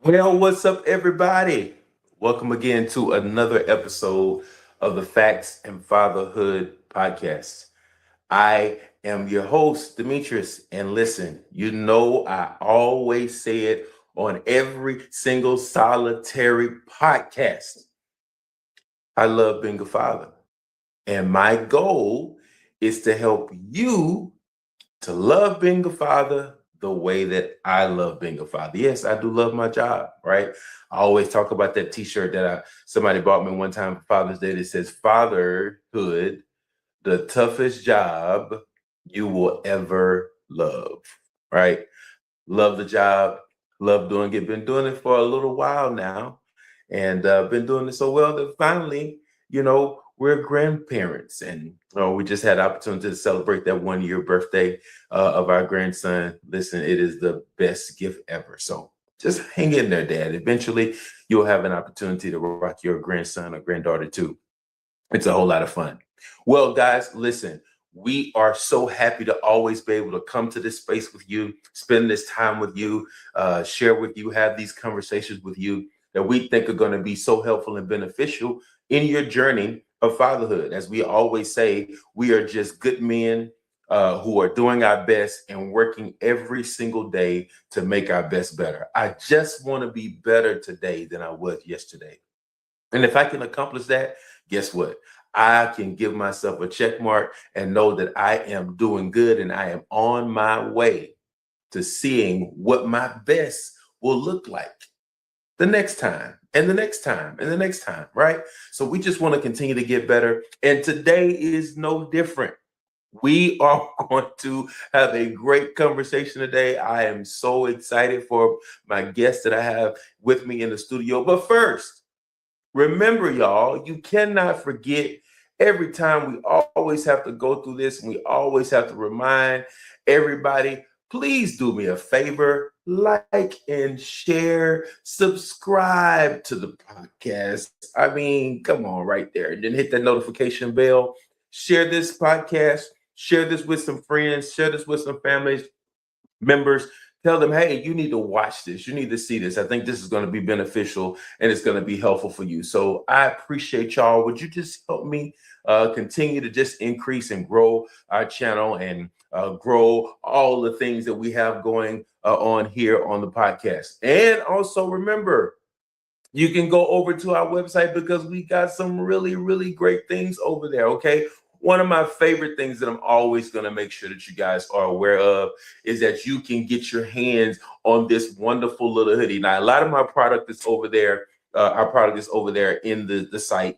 Well, what's up, everybody? Welcome again to another episode of the Facts and Fatherhood podcast. I am your host, Demetrius, and listen, you know I always say it on every single solitary podcast. I love being a father, and my goal is to help you to love being a father the way that I love being a father. Yes, I do love my job, right? I always talk about that t-shirt that somebody bought me one time for Father's Day that says fatherhood, the toughest job you will ever love, right? Love the job, love doing it. Been doing it for a little while now, and been doing it so well that finally, we're grandparents, and we just had the opportunity to celebrate that 1 year birthday of our grandson. Listen, it is the best gift ever. So just hang in there, Dad. Eventually, you'll have an opportunity to rock your grandson or granddaughter too. It's a whole lot of fun. Well, guys, listen, we are so happy to always be able to come to this space with you, spend this time with you, share with you, have these conversations with you that we think are going to be so helpful and beneficial in your journey of fatherhood. As we always say, we are just good men who are doing our best and working every single day to make our best better. I just want to be better today than I was yesterday. And if I can accomplish that, guess what? I can give myself a check mark and know that I am doing good and I am on my way to seeing what my best will look like the next time and the next time and the next time, right? So we just want to continue to get better. And today is no different. We are going to have a great conversation today. I am so excited for my guest that I have with me in the studio. But first, remember, y'all, you cannot forget every time we always have to go through this and we always have to remind everybody, please do me a favor, like and share, subscribe to the podcast. I mean, come on, right there. And then hit that notification bell. Share this podcast, share this with some friends, share this with some families members. Tell them, hey, you need to watch this. You need to see this. I think this is going to be beneficial and it's going to be helpful for you. So I appreciate y'all. Would you just help me continue to just increase and grow our channel and grow all the things that we have going on here on the podcast? And also remember, you can go over to our website because we got some really, really great things over there. Okay. One of my favorite things that I'm always going to make sure that you guys are aware of is that you can get your hands on this wonderful little hoodie. Now, a lot of my product is over there. Our product is over there in the site.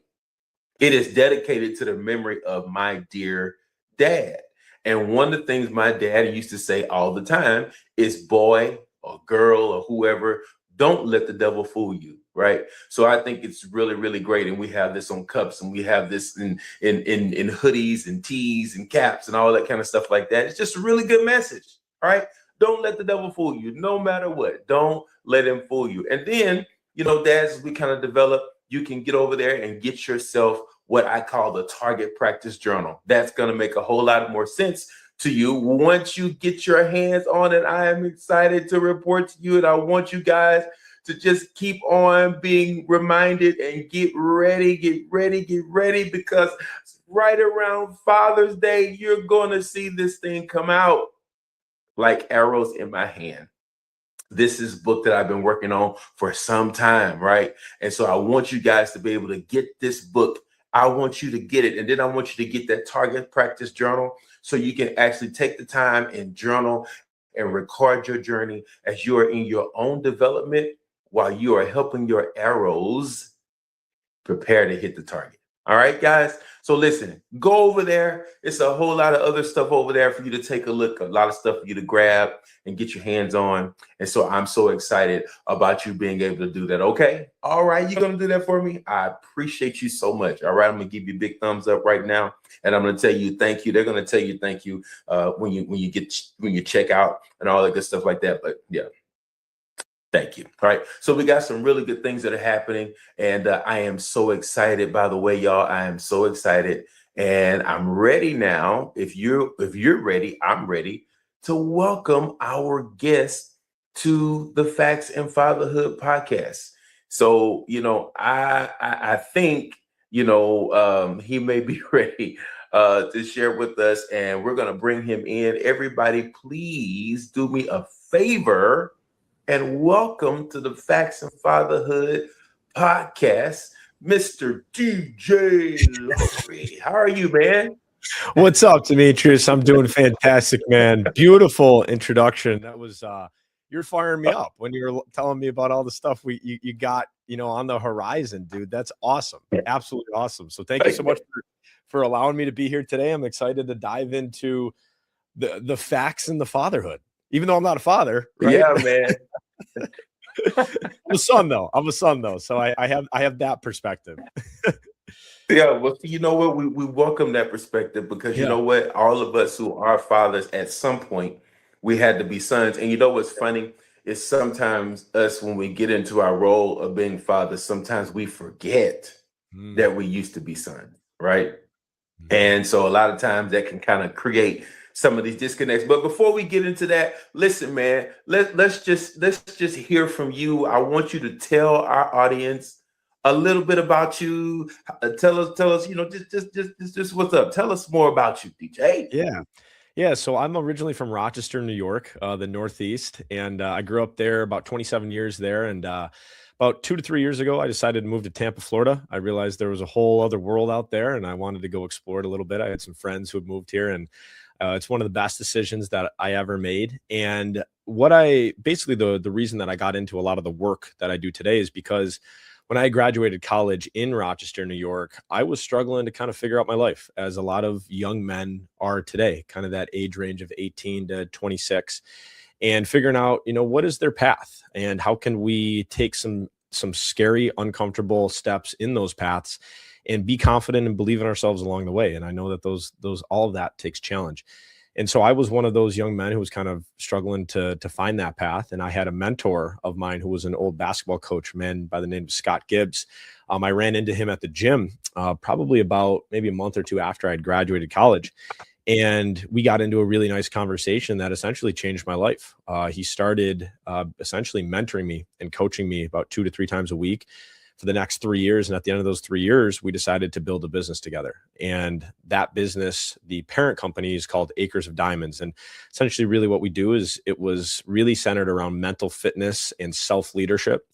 It is dedicated to the memory of my dear dad. And one of the things my dad used to say all the time is, boy or girl or whoever, don't let the devil fool you, right? So I think it's really, really great. And we have this on cups and we have this in hoodies and tees and caps and all that kind of stuff like that. It's just a really good message, all right? Don't let the devil fool you, no matter what. Don't let him fool you. And then, dads, as we kind of develop, you can get over there and get yourself what I call the target practice journal. That's going to make a whole lot more sense to you once you get your hands on it. I am excited to report to you, and I want you guys to just keep on being reminded and get ready, because right around Father's Day, you're going to see this thing come out like arrows in my hand. This is a book that I've been working on for some time, right? And so I want you guys to be able to get this book. I want you to get it. And then I want you to get that target practice journal so you can actually take the time and journal and record your journey as you are in your own development while you are helping your arrows prepare to hit the target. All right, guys. So listen, go over there. It's a whole lot of other stuff over there for you to take a look, a lot of stuff for you to grab and get your hands on. And so I'm so excited about you being able to do that. Okay. All right. You're going to do that for me. I appreciate you so much. All right. I'm going to give you a big thumbs up right now. And I'm going to tell you thank you. They're going to tell you thank you when you check out and all that good stuff like that. But yeah. Thank you. All right. So we got some really good things that are happening. And I am so excited, by the way, y'all. I am so excited. And I'm ready now. If you're ready, I'm ready to welcome our guest to the Facts and Fatherhood podcast. So, I think, he may be ready to share with us, and we're going to bring him in. Everybody, please do me a favor and welcome to the Facts and Fatherhood podcast, Mr. DJ Laurie. How are you, man? What's up, Demetrius? I'm doing fantastic, man. Beautiful introduction. That was you're firing me up when you were telling me about all the stuff you got, on the horizon, dude. That's awesome. Absolutely awesome. So thank you so much for allowing me to be here today. I'm excited to dive into the facts and the fatherhood, even though I'm not a father, right? Yeah, man. I'm a son though. So I have that perspective. Yeah, well, you know what? We welcome that perspective because you know what? All of us who are fathers at some point, we had to be sons. And you know what's funny is sometimes us, when we get into our role of being fathers, sometimes we forget that we used to be sons, right? And so a lot of times that can kind of create some of these disconnects. But before we get into that, listen, man, let's just hear from you. I want you to tell our audience a little bit about you. Tell us, just what's up. Tell us more about you, DJ. Yeah. So I'm originally from Rochester, New York, the Northeast, and I grew up there about 27 years there. And about 2 to 3 years ago, I decided to move to Tampa, Florida. I realized there was a whole other world out there, and I wanted to go explore it a little bit. I had some friends who had moved here, and it's one of the best decisions that I ever made. And the reason that I got into a lot of the work that I do today is because when I graduated college in Rochester, New York, I was struggling to kind of figure out my life, as a lot of young men are today, kind of that age range of 18 to 26, and figuring out, what is their path and how can we take some scary, uncomfortable steps in those paths and be confident and believe in ourselves along the way. And I know that all of that takes challenge. And so I was one of those young men who was kind of struggling to find that path. And I had a mentor of mine who was an old basketball coach, man by the name of Scott Gibbs. I ran into him at the gym probably about maybe a month or two after I'd graduated college. And we got into a really nice conversation that essentially changed my life. He started essentially mentoring me and coaching me about 2 to 3 times a week for the next 3 years. And at the end of those 3 years, we decided to build a business together. And that business, the parent company, is called Acres of Diamonds. And essentially really what we do is it was really centered around mental fitness and self-leadership.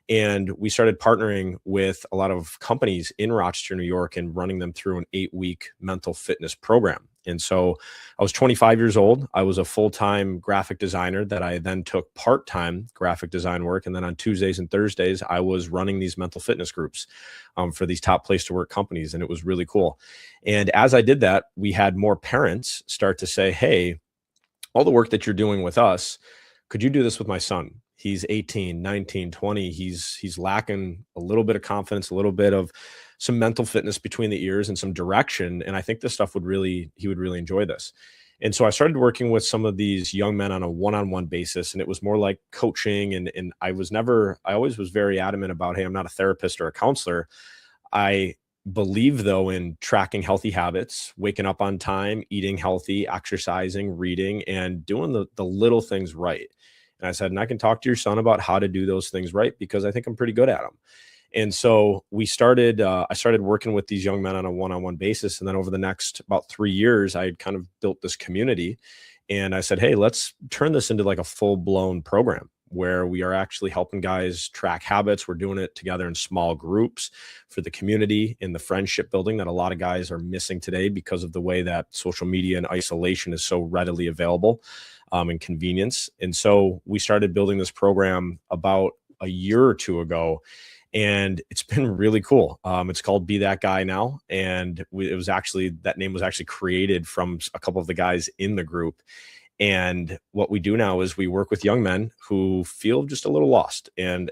And we started partnering with a lot of companies in Rochester, New York, and running them through an 8-week mental fitness program. And so I was 25 years old. I was a full-time graphic designer that I then took part-time graphic design work. And then on Tuesdays and Thursdays, I was running these mental fitness groups for these top place to work companies. And it was really cool. And as I did that, we had more parents start to say, hey, all the work that you're doing with us, could you do this with my son? He's 18, 19, 20. He's lacking a little bit of confidence, a little bit of some mental fitness between the ears and some direction. And I think this stuff he would really enjoy this. And so I started working with some of these young men on a one-on-one basis. And it was more like coaching. And I always was very adamant about, hey, I'm not a therapist or a counselor. I believe though in tracking healthy habits, waking up on time, eating healthy, exercising, reading, and doing the little things right. And I said, and I can talk to your son about how to do those things right, because I think I'm pretty good at them. And so I started working with these young men on a one-on-one basis. And then over the next about 3 years, I had kind of built this community. And I said, hey, let's turn this into like a full-blown program where we are actually helping guys track habits. We're doing it together in small groups for the community and the friendship building that a lot of guys are missing today because of the way that social media and isolation is so readily available. And convenience. And so we started building this program about a year or two ago, and it's been really cool. It's called Be That Guy now. And that name was actually created from a couple of the guys in the group. And what we do now is we work with young men who feel just a little lost. And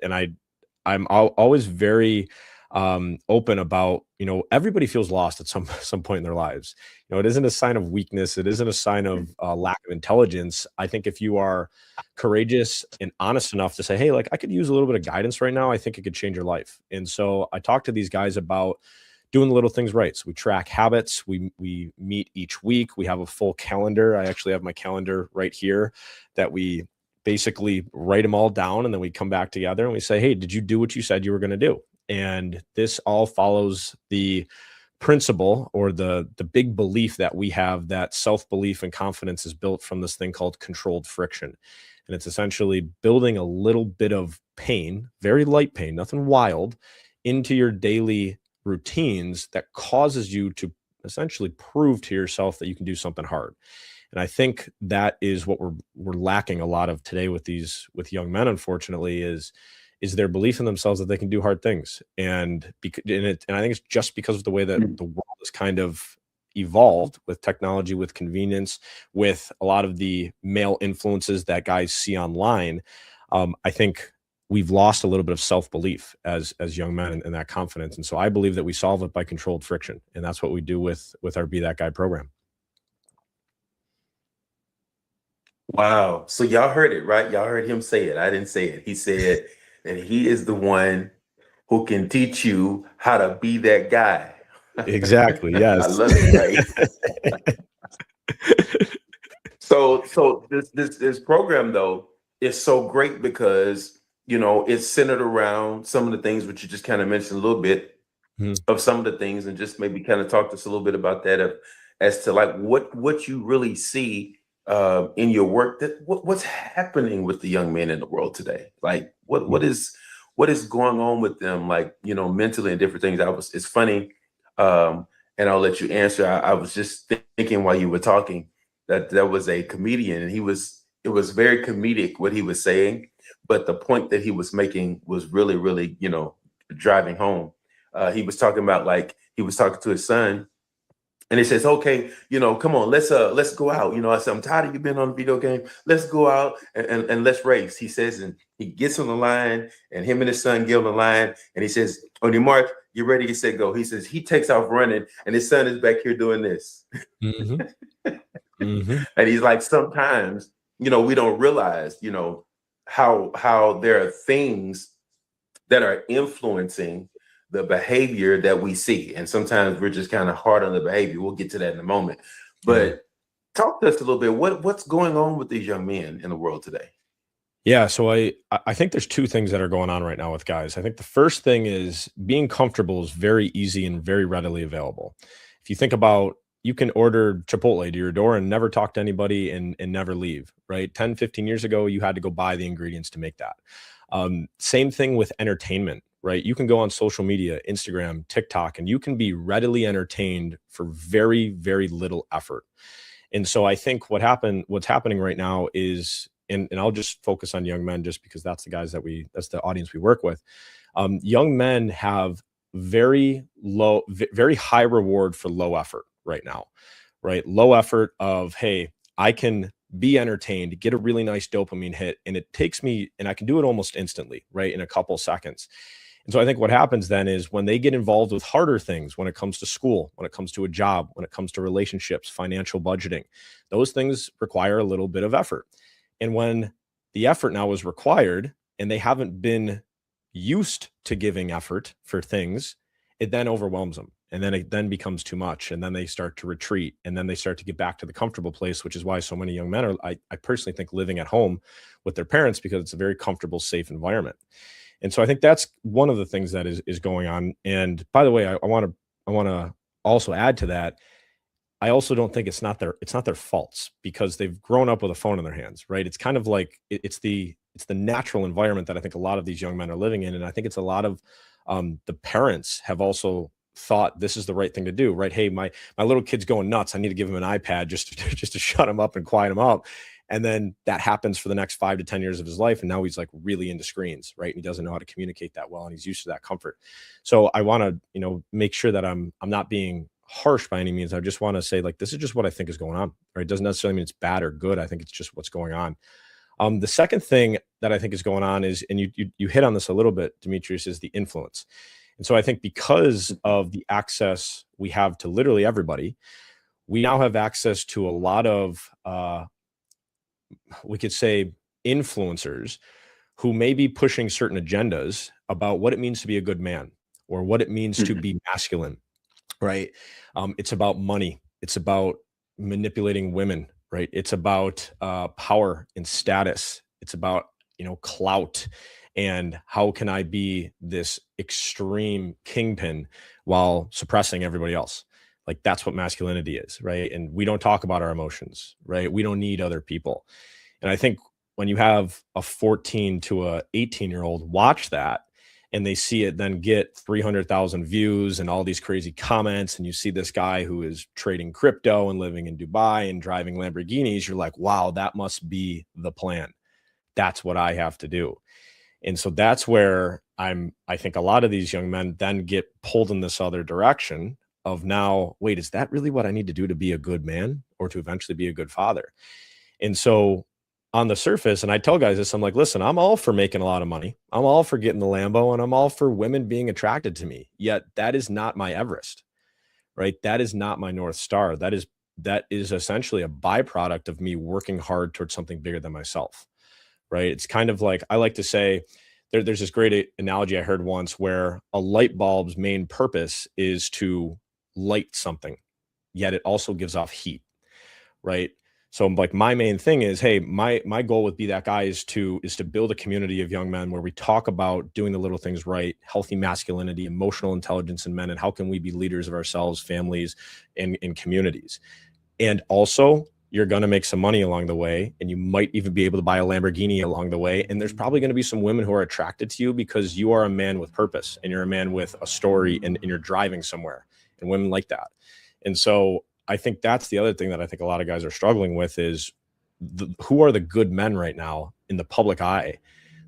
I'm always very open about, everybody feels lost at some point in their lives. It isn't a sign of weakness. It isn't a sign of lack of intelligence. I think if you are courageous and honest enough to say, hey, like I could use a little bit of guidance right now, I think it could change your life. And so I talk to these guys about doing the little things right. So we track habits. We meet each week. We have a full calendar. I actually have my calendar right here that we basically write them all down, and then we come back together and we say, hey, did you do what you said you were going to do? And this all follows the principle, or the big belief that we have, that self-belief and confidence is built from this thing called controlled friction. And it's essentially building a little bit of pain, very light pain, nothing wild, into your daily routines that causes you to essentially prove to yourself that you can do something hard. And I think that is what we're lacking a lot of today with young men, unfortunately, is their belief in themselves that they can do hard things. And I think it's just because of the way that the world is kind of evolved with technology, with convenience, with a lot of the male influences that guys see online. I think we've lost a little bit of self-belief as young men, and that confidence. And so I believe that we solve it by controlled friction. And that's what we do with our Be That Guy program. Wow. So y'all heard it, right? Y'all heard him say it. I didn't say it. He said that he is the one who can teach you how to be that guy. Exactly. Yes. I love it, right? So this program though is so great because it's centered around some of the things which you just kind of mentioned a little bit of some of the things, and just maybe kind of talk to us a little bit about that, as to like what you really see in your work, that what's happening with the young men in the world today. Like what is going on with them, like mentally, and different things. It's funny, and I'll let you answer. I was just thinking while you were talking that there was a comedian, and it was very comedic what he was saying, but the point that he was making was really, really, driving home. He was talking about, like, he was talking to his son, and he says, okay, come on, let's go out. I said, I'm tired of you being on the video game. Let's go out and let's race. He says, and he gets on the line, and him and his son get on the line, and he says, on your mark, you ready, get set, go. He says, he takes off running, and his son is back here doing this. And he's like, sometimes, we don't realize, how there are things that are influencing the behavior that we see. And sometimes we're just kind of hard on the behavior. We'll get to that in a moment. But talk to us a little bit. What's going on with these young men in the world today? Yeah, so I think there's two things that are going on right now with guys. I think the first thing is being comfortable is very easy and very readily available. If you think about, you can order Chipotle to your door and never talk to anybody and never leave, right? 10, 15 years ago, you had to go buy the ingredients to make that. Same thing with entertainment, right? You can go on social media, Instagram, TikTok, and you can be readily entertained for very, very little effort. And so I think what's happening right now is, and I'll just focus on young men just because that's that's the audience we work with. Young men have very high reward for low effort right now, right? Low effort of, hey, I can be entertained, get a really nice dopamine hit, and it takes me, and I can do it almost instantly, right? In a couple seconds. And so I think what happens then is when they get involved with harder things, when it comes to school, when it comes to a job, when it comes to relationships, financial budgeting, those things require a little bit of effort. And when the effort now is required and they haven't been used to giving effort for things, it then overwhelms them. And then it then becomes too much. And then they start to retreat. And then they start to get back to the comfortable place, which is why so many young men are, I personally think, living at home with their parents, because it's a very comfortable, safe environment. And so I think that's one of the things that is going on. And by the way, I want to also add to that. I also don't think it's not their faults, because they've grown up with a phone in their hands, right? It's kind of like it's the natural environment that I think a lot of these young men are living in. And I think it's a lot of the parents have also thought this is the right thing to do, right? Hey, my little kid's going nuts. I need to give him an iPad just to shut him up and quiet him up. And then that happens for the next 5 to 10 years of his life. And now he's like really into screens, right? And he doesn't know how to communicate that well. And he's used to that comfort. So I want to, make sure that I'm not being harsh by any means. I just want to say, like, this is just what I think is going on, right? It doesn't necessarily mean it's bad or good. I think it's just what's going on. The second thing that I think is going on is, and you hit on this a little bit, Demetrius, is the influence. And so I think because of the access we have to literally everybody, we now have access to a lot of, we could say, influencers who may be pushing certain agendas about what it means to be a good man, or what it means to be masculine, right? It's about money. It's about manipulating women, right? It's about power and status. It's about, clout, and how can I be this extreme kingpin while suppressing everybody else? Like, that's what masculinity is, right? And we don't talk about our emotions, right? We don't need other people. And I think when you have a 14 to a 18-year-old watch that, and they see it then get 300,000 views and all these crazy comments, and you see this guy who is trading crypto and living in Dubai and driving Lamborghinis, you're like, wow, that must be the plan. That's what I have to do. And so that's where I think a lot of these young men then get pulled in this other direction of, now, wait, is that really what I need to do to be a good man or to eventually be a good father? And so on the surface, and I tell guys this, I'm like, listen, I'm all for making a lot of money. I'm all for getting the Lambo, and I'm all for women being attracted to me. Yet that is not my Everest, right? That is not my North Star. That is essentially a byproduct of me working hard towards something bigger than myself, right? It's kind of like, I like to say, there's this great analogy I heard once where a light bulb's main purpose is to light something, yet it also gives off heat, right? So like, my main thing is, hey, my goal with Be That Guy is to build a community of young men where we talk about doing the little things right, healthy masculinity, emotional intelligence in men, and how can we be leaders of ourselves, families, and in communities. And also, you're going to make some money along the way, and you might even be able to buy a Lamborghini along the way. And there's probably going to be some women who are attracted to you because you are a man with purpose, and you're a man with a story, and you're driving somewhere, and women like that. And so I think that's the other thing that I think a lot of guys are struggling with is who are the good men right now in the public eye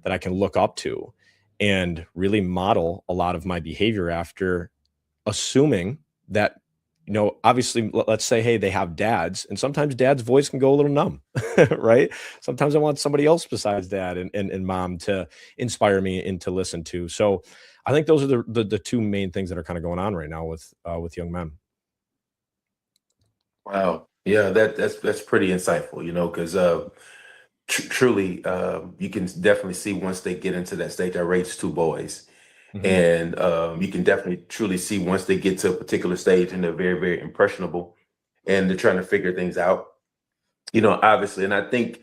that I can look up to and really model a lot of my behavior after, assuming that, obviously, let's say, hey, they have dads, and sometimes dad's voice can go a little numb, right? Sometimes I want somebody else besides dad and mom to inspire me and to listen to. So I think those are the two main things that are kind of going on right now with young men. Wow. Yeah, that's pretty insightful, because truly, you can definitely see once they get into that stage. I raised two boys, Mhm. and you can definitely truly see once they get to a particular stage and they're very, very impressionable, and they're trying to figure things out. Obviously, and I think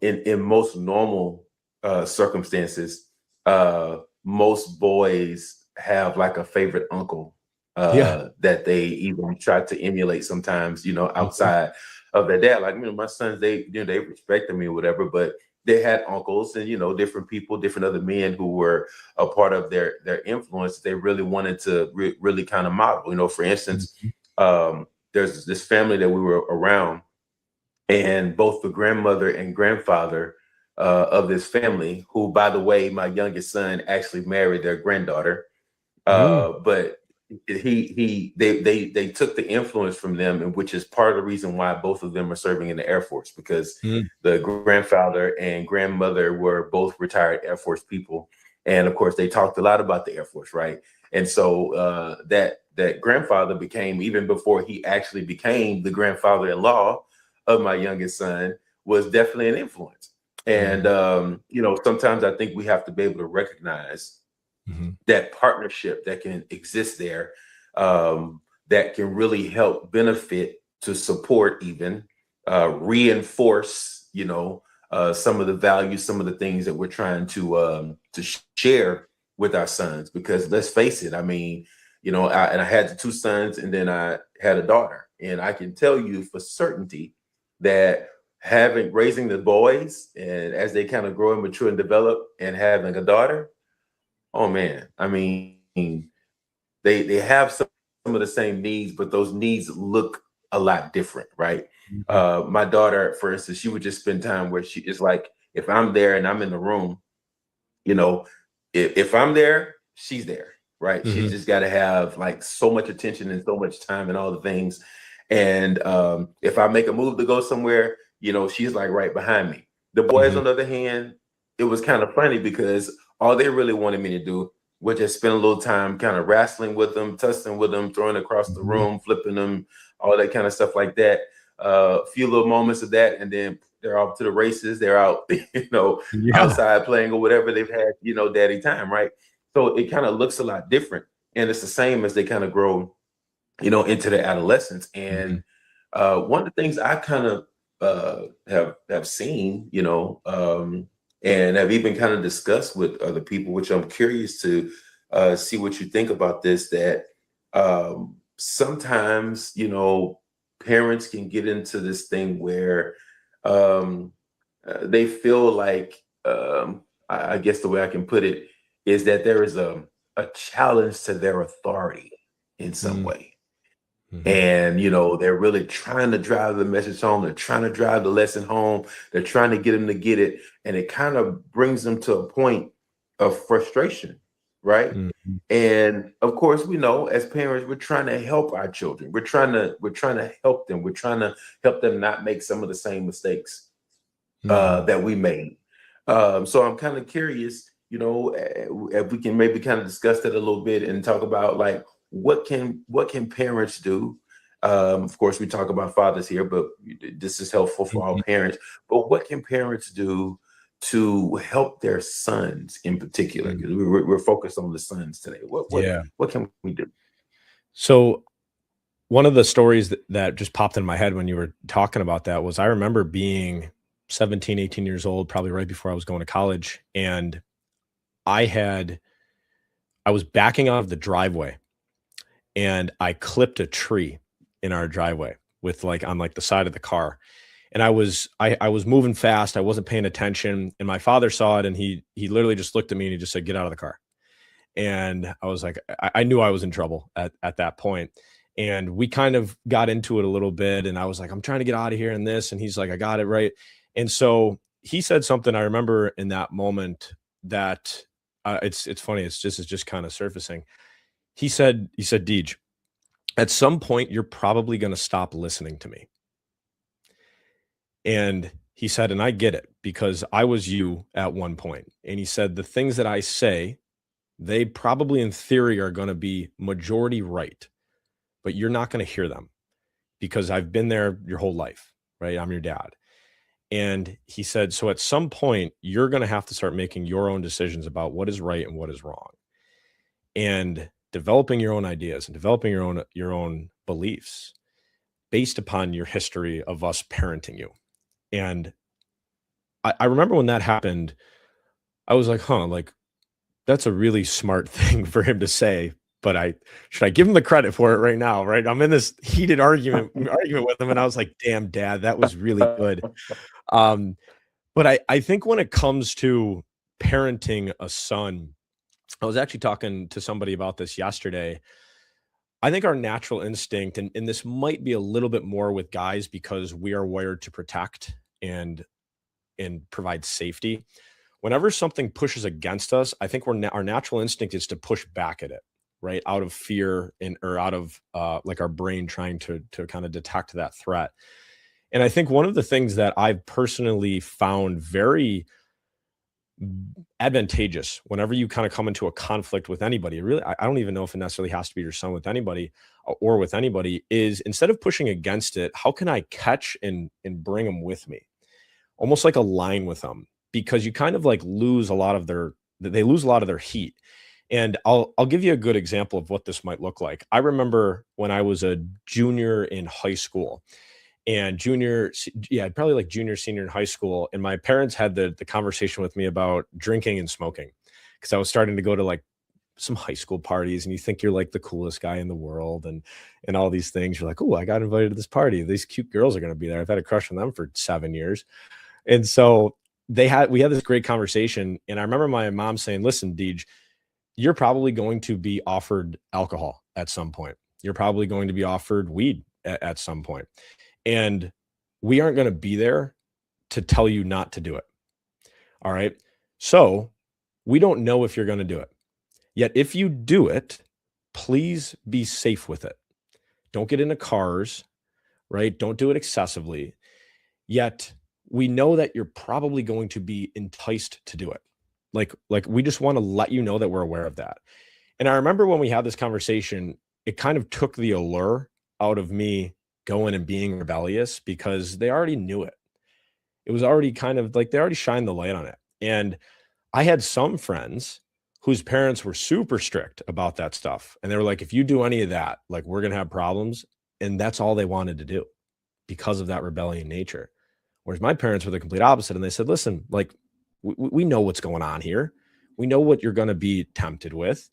in most normal circumstances, most boys have like a favorite uncle Yeah. that they even try to emulate sometimes, Mhm. outside of their dad. Like, my sons, they respected me or whatever, but they had uncles and, different people, different other men who were a part of their influence. They really wanted to really kind of model. For instance, Mhm. there's this family that we were around, and both the grandmother and grandfather of this family, who, by the way, my youngest son actually married their granddaughter, Mm. but they took the influence from them, and which is part of the reason why both of them are serving in the Air Force, because Mm. the grandfather and grandmother were both retired Air Force people, and of course they talked a lot about the Air Force, right? And so that grandfather became, even before he actually became the grandfather-in-law of my youngest son, was definitely an influence. And Mhm. sometimes I think we have to be able to recognize Mhm. that partnership that can exist there, that can really help benefit, to support, even reinforce, some of the values, some of the things that we're trying to share with our sons. Because let's face it, I mean, I had the two sons, and then I had a daughter, and I can tell you for certainty that raising the boys, and as they kind of grow and mature and develop, and having a daughter, oh man, I mean, they have some of the same needs, but those needs look a lot different, right? Mhm. My daughter, for instance, she would just spend time where she is like, if I'm there and I'm in the room, you know, if I'm there, she's there, right? She's Mhm. just got to have like so much attention and so much time and all the things. And if I make a move to go somewhere, she's like right behind me. The boys, Mhm. on the other hand, it was kind of funny because all they really wanted me to do was just spend a little time kind of wrestling with them, tussling with them, throwing across the Mhm. room, flipping them, all that kind of stuff like that. A few little moments of that, and then they're off to the races. They're out, Yeah. outside playing or whatever. They've had, daddy time, right? So it kind of looks a lot different. And it's the same as they kind of grow, into their adolescence. Mhm. And one of the things I kind of have seen, and have even kind of discussed with other people, which I'm curious to see what you think about this. That sometimes, parents can get into this thing where um, they feel like, I guess the way I can put it is that there is a challenge to their authority in some Mm, way. mhm. And, they're really trying to drive the message home. They're trying to drive the lesson home. They're trying to get them to get it. And it kind of brings them to a point of frustration, right? Mhm. And of course, we know as parents, we're trying to help our children. We're trying to help them. We're trying to help them not make some of the same mistakes Mhm. that we made. So I'm kind of curious, if we can maybe kind of discuss that a little bit and talk about like what can parents do. Of course, we talk about fathers here, but this is helpful for all Mhm. parents. But what can parents do to help their sons in particular? Mm. Because we're focused on the sons today. Yeah. What can we do? So one of the stories that just popped in my head when you were talking about that was I remember being 17, 18 years old, probably right before I was going to college. And I had, I was backing out of the driveway and I clipped a tree in our driveway with like on like the side of the car. And I was moving fast. I wasn't paying attention. And my father saw it and he literally just looked at me and he just said, "Get out of the car." And I was like, I knew I was in trouble at that point. And we kind of got into it a little bit. And I was like, I'm trying to get out of here and this. And he's like, I got it right. And so he said something I remember in that moment that it's funny. It's just kind of surfacing. He said, Deej, at some point, you're probably going to stop listening to me. And he said, and I get it because I was you at one point. And he said, the things that I say, they probably in theory are going to be majority right, but you're not going to hear them because I've been there your whole life, right? I'm your dad. And he said, so at some point, you're going to have to start making your own decisions about what is right and what is wrong and developing your own ideas and developing your own beliefs based upon your history of us parenting you. And I remember when that happened, I was like, huh, like that's a really smart thing for him to say, but I should I give him the credit for it right now, right? I'm in this heated argument with him, and I was like, "Damn, Dad, that was really good." Um, but I think when it comes to parenting a son, I was actually talking to somebody about this yesterday. I think our natural instinct, and this might be a little bit more with guys because we are wired to protect and provide safety. Whenever something pushes against us, I think our natural instinct is to push back at it, right? Out of fear and or out of like our brain trying to kind of detect that threat. And I think one of the things that I've personally found very advantageous whenever you kind of come into a conflict with anybody, really, I don't even know if it necessarily has to be your son with anybody or with anybody, is instead of pushing against it, how can I catch and bring them with me? Almost like align with them because you kind of like lose a lot of their they lose a lot of their heat. And I'll give you a good example of what this might look like. I remember when I was a junior in high school and yeah, probably like junior, senior in high school. And my parents had the conversation with me about drinking and smoking because I was starting to go to like some high school parties and you think you're like the coolest guy in the world and all these things. You're like, oh, I got invited to this party. These cute girls are going to be there. I've had a crush on them for 7 years. And so we had this great conversation. And I remember my mom saying, listen, Deej, you're probably going to be offered alcohol at some point. You're probably going to be offered weed at some point. And we aren't going to be there to tell you not to do it. All right. So we don't know if you're going to do it. Yet if you do it, please be safe with it. Don't get into cars, right? Don't do it excessively. Yet we know that you're probably going to be enticed to do it. Like we just want to let you know that we're aware of that. And I remember when we had this conversation, it kind of took the allure out of me going and being rebellious because they already knew it. It was already kind of like they already shined the light on it. And I had some friends whose parents were super strict about that stuff. And they were like, if you do any of that, like we're going to have problems. And that's all they wanted to do because of that rebellion nature. Whereas my parents were the complete opposite. And they said, listen, like, we know what's going on here. We know what you're going to be tempted with.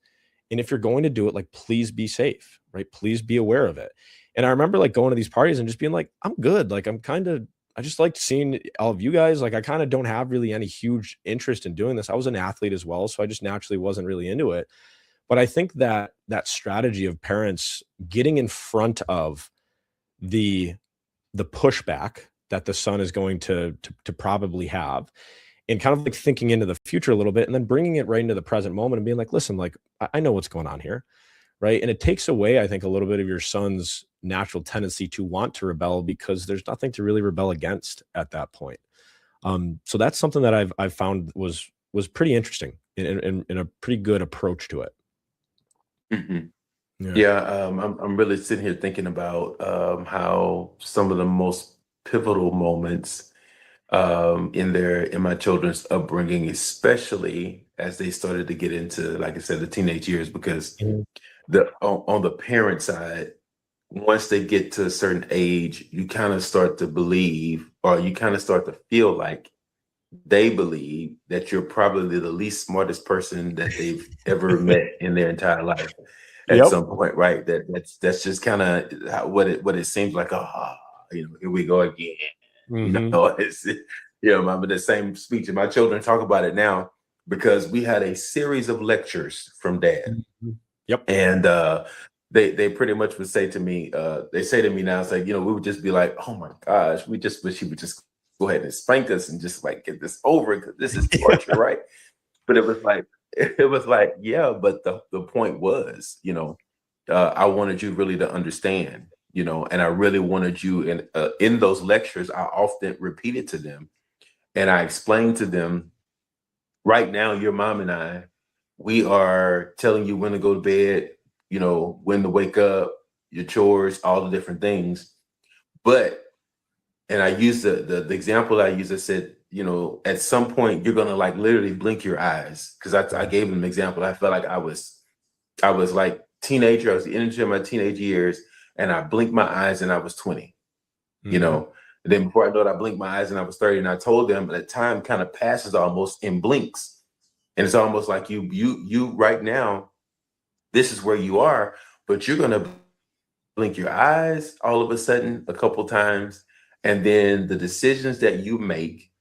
And if you're going to do it, like, please be safe, right? Please be aware of it. And I remember like going to these parties and just being like, I'm good. Like, I just liked seeing all of you guys. Like, I kind of don't have really any huge interest in doing this. I was an athlete as well, so I just naturally wasn't really into it. But I think that that strategy of parents getting in front of the pushback that the son is going to probably have, and kind of like thinking into the future a little bit, and then bringing it right into the present moment and being like, listen, like, I know what's going on here, right? And it takes away, I think, a little bit of your son's natural tendency to want to rebel, because there's nothing to really rebel against at that point. So that's something that I've found was pretty interesting, and a pretty good approach to it. Mhm. Yeah. Yeah, I'm really sitting here thinking about how some of the most pivotal moments in my children's upbringing, especially as they started to get into, like I said, the teenage years, because Mhm. on the parent side, once they get to a certain age, you kind of start to believe, or you kind of start to feel like they believe that you're probably the least smartest person that they've ever met in their entire life at Yep. some point, right? That's just kind of what it seems like. Oh, here we go again. Hmm. It's remember the same speech, and my children talk about it now because we had a series of lectures from dad, Yep. and they pretty much would say to me, they say to me now, it's like, we would just be like, oh my gosh, we just wish he would just go ahead and spank us and just like get this over, because this is torture, right? But it was like, yeah, but the point was, I wanted you really to understand, and I really wanted you in those lectures. I often repeated to them, and I explained to them, right now, your mom and I, we are telling you when to go to bed, when to wake up, your chores, all the different things. But, and I used the example I used, I said, at some point you're gonna like literally blink your eyes. Cause I gave them an example. I felt like I was like teenager, I was the energy of my teenage years, and I blinked my eyes and I was 20, you Mhm. know. And then before I know it, I blinked my eyes and I was 30. And I told them that time kind of passes almost in blinks. And it's almost like you right now, this is where you are, but you're gonna blink your eyes all of a sudden a couple times, and then the decisions that you make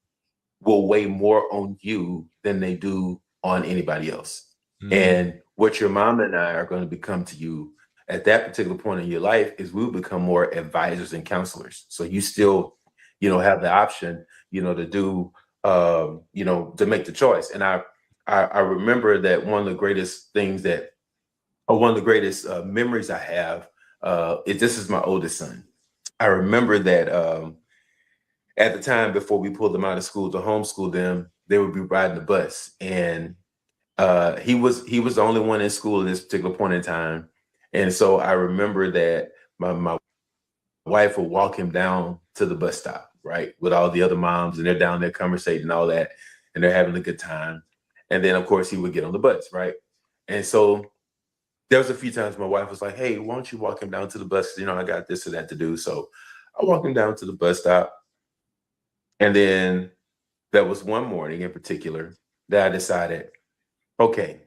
will weigh more on you than they do on anybody else. Mhm. And what your mom and I are going to become to you at that particular point in your life is we'll become more advisors and counselors. So you still, have the option, to do, to make the choice. And I remember that one of the greatest things that, or one of the greatest memories I have, is this is my oldest son. I remember that at the time, before we pulled them out of school to homeschool them, they would be riding the bus, and he was the only one in school at this particular point in time. And so I remember that my wife would walk him down to the bus stop, right, with all the other moms, and they're down there conversating and all that, and they're having a good time. And then of course he would get on the bus, right? And so there was a few times my wife was like, "Hey, why don't you walk him down to the bus? I got this or that to do." So I walked him down to the bus stop, and then there was one morning in particular that I decided, okay,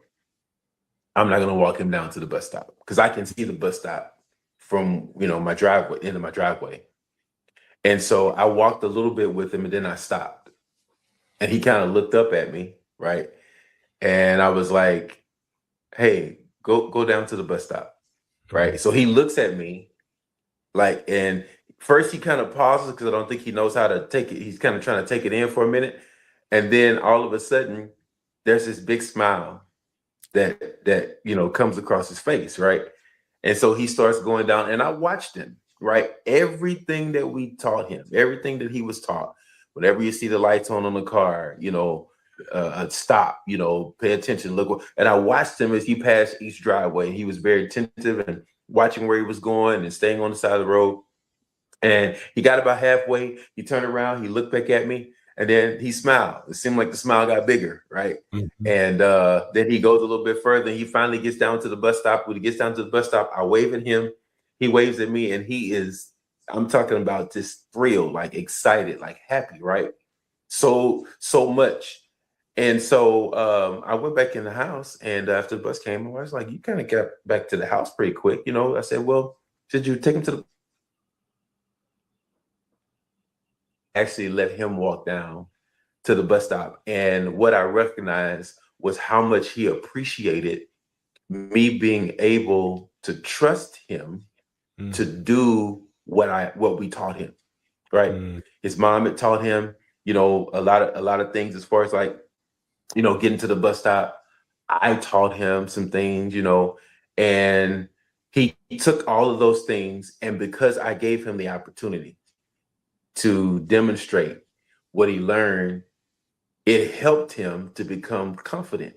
I'm not going to walk him down to the bus stop because I can see the bus stop from, my driveway, into my driveway. And so I walked a little bit with him, and then I stopped, and he kind of looked up at me, right? And I was like, "Hey, go down to the bus stop." Mhm. Right? So he looks at me, like, and first he kind of pauses because I don't think he knows how to take it. He's kind of trying to take it in for a minute. And then all of a sudden, there's this big smile that comes across his face, right? And so he starts going down, and I watched him, right? Everything that we taught him, everything that he was taught, whenever you see the lights on the car, stop, pay attention, look. And I watched him as he passed each driveway. He was very attentive and watching where he was going and staying on the side of the road. And he got about halfway. He turned around. He looked back at me, and then he smiled. It seemed like the smile got bigger, right? Mhm. And then he goes a little bit further. And he finally gets down to the bus stop. When he gets down to the bus stop, I wave at him. He waves at me, and he is I'm talking about just thrilled, like excited, like happy, right? So much. And so I went back in the house, and after the bus came, I was like, "You kind of got back to the house pretty quick, you know." I said, "Well, should you take him to the?" Actually, let him walk down to the bus stop, and what I recognized was how much he appreciated me being able to trust him Mm, to do what we taught him, right? mm, His mom had taught him, a lot of things as far as like, getting to the bus stop. I taught him some things, and he took all of those things, and because I gave him the opportunity to demonstrate what he learned, it helped him to become confident,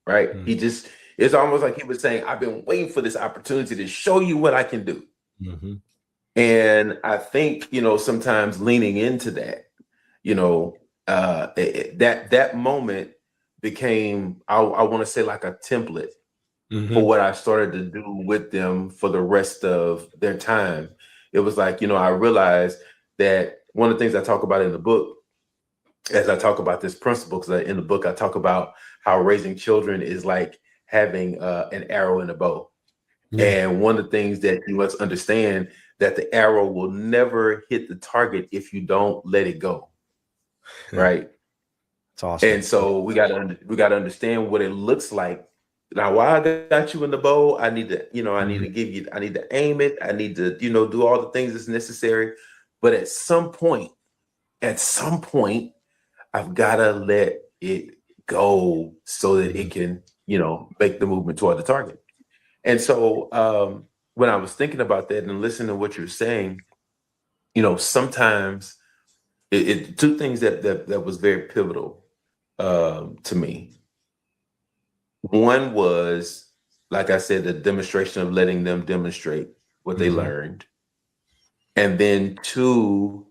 right? mm, It's almost like he was saying, I've been waiting for this opportunity to show you what I can do. mhm, And I think, sometimes leaning into that, that moment became, I want to say, like a template for mhm. what I started to do with them for the rest of their time. It was like, I realized that one of the things I talk about in the book, as I talk about this principle, because in the book I talk about how raising children is like having an arrow in a bow. Yeah. And one of the things that you must understand, that the arrow will never hit the target if you don't let it go, right? It's awesome. And so we gotta understand what it looks like. Now, while I got you in the bow, I need Mhm. to I need to aim it, I need to, do all the things that's necessary. But at some point, I've gotta let it go so that Mhm. it can, make the movement toward the target. And so when I was thinking about that and listening to what you're saying, sometimes two things that was very pivotal to me. One was, like I said, the demonstration of letting them demonstrate what they Mhm. learned. And then two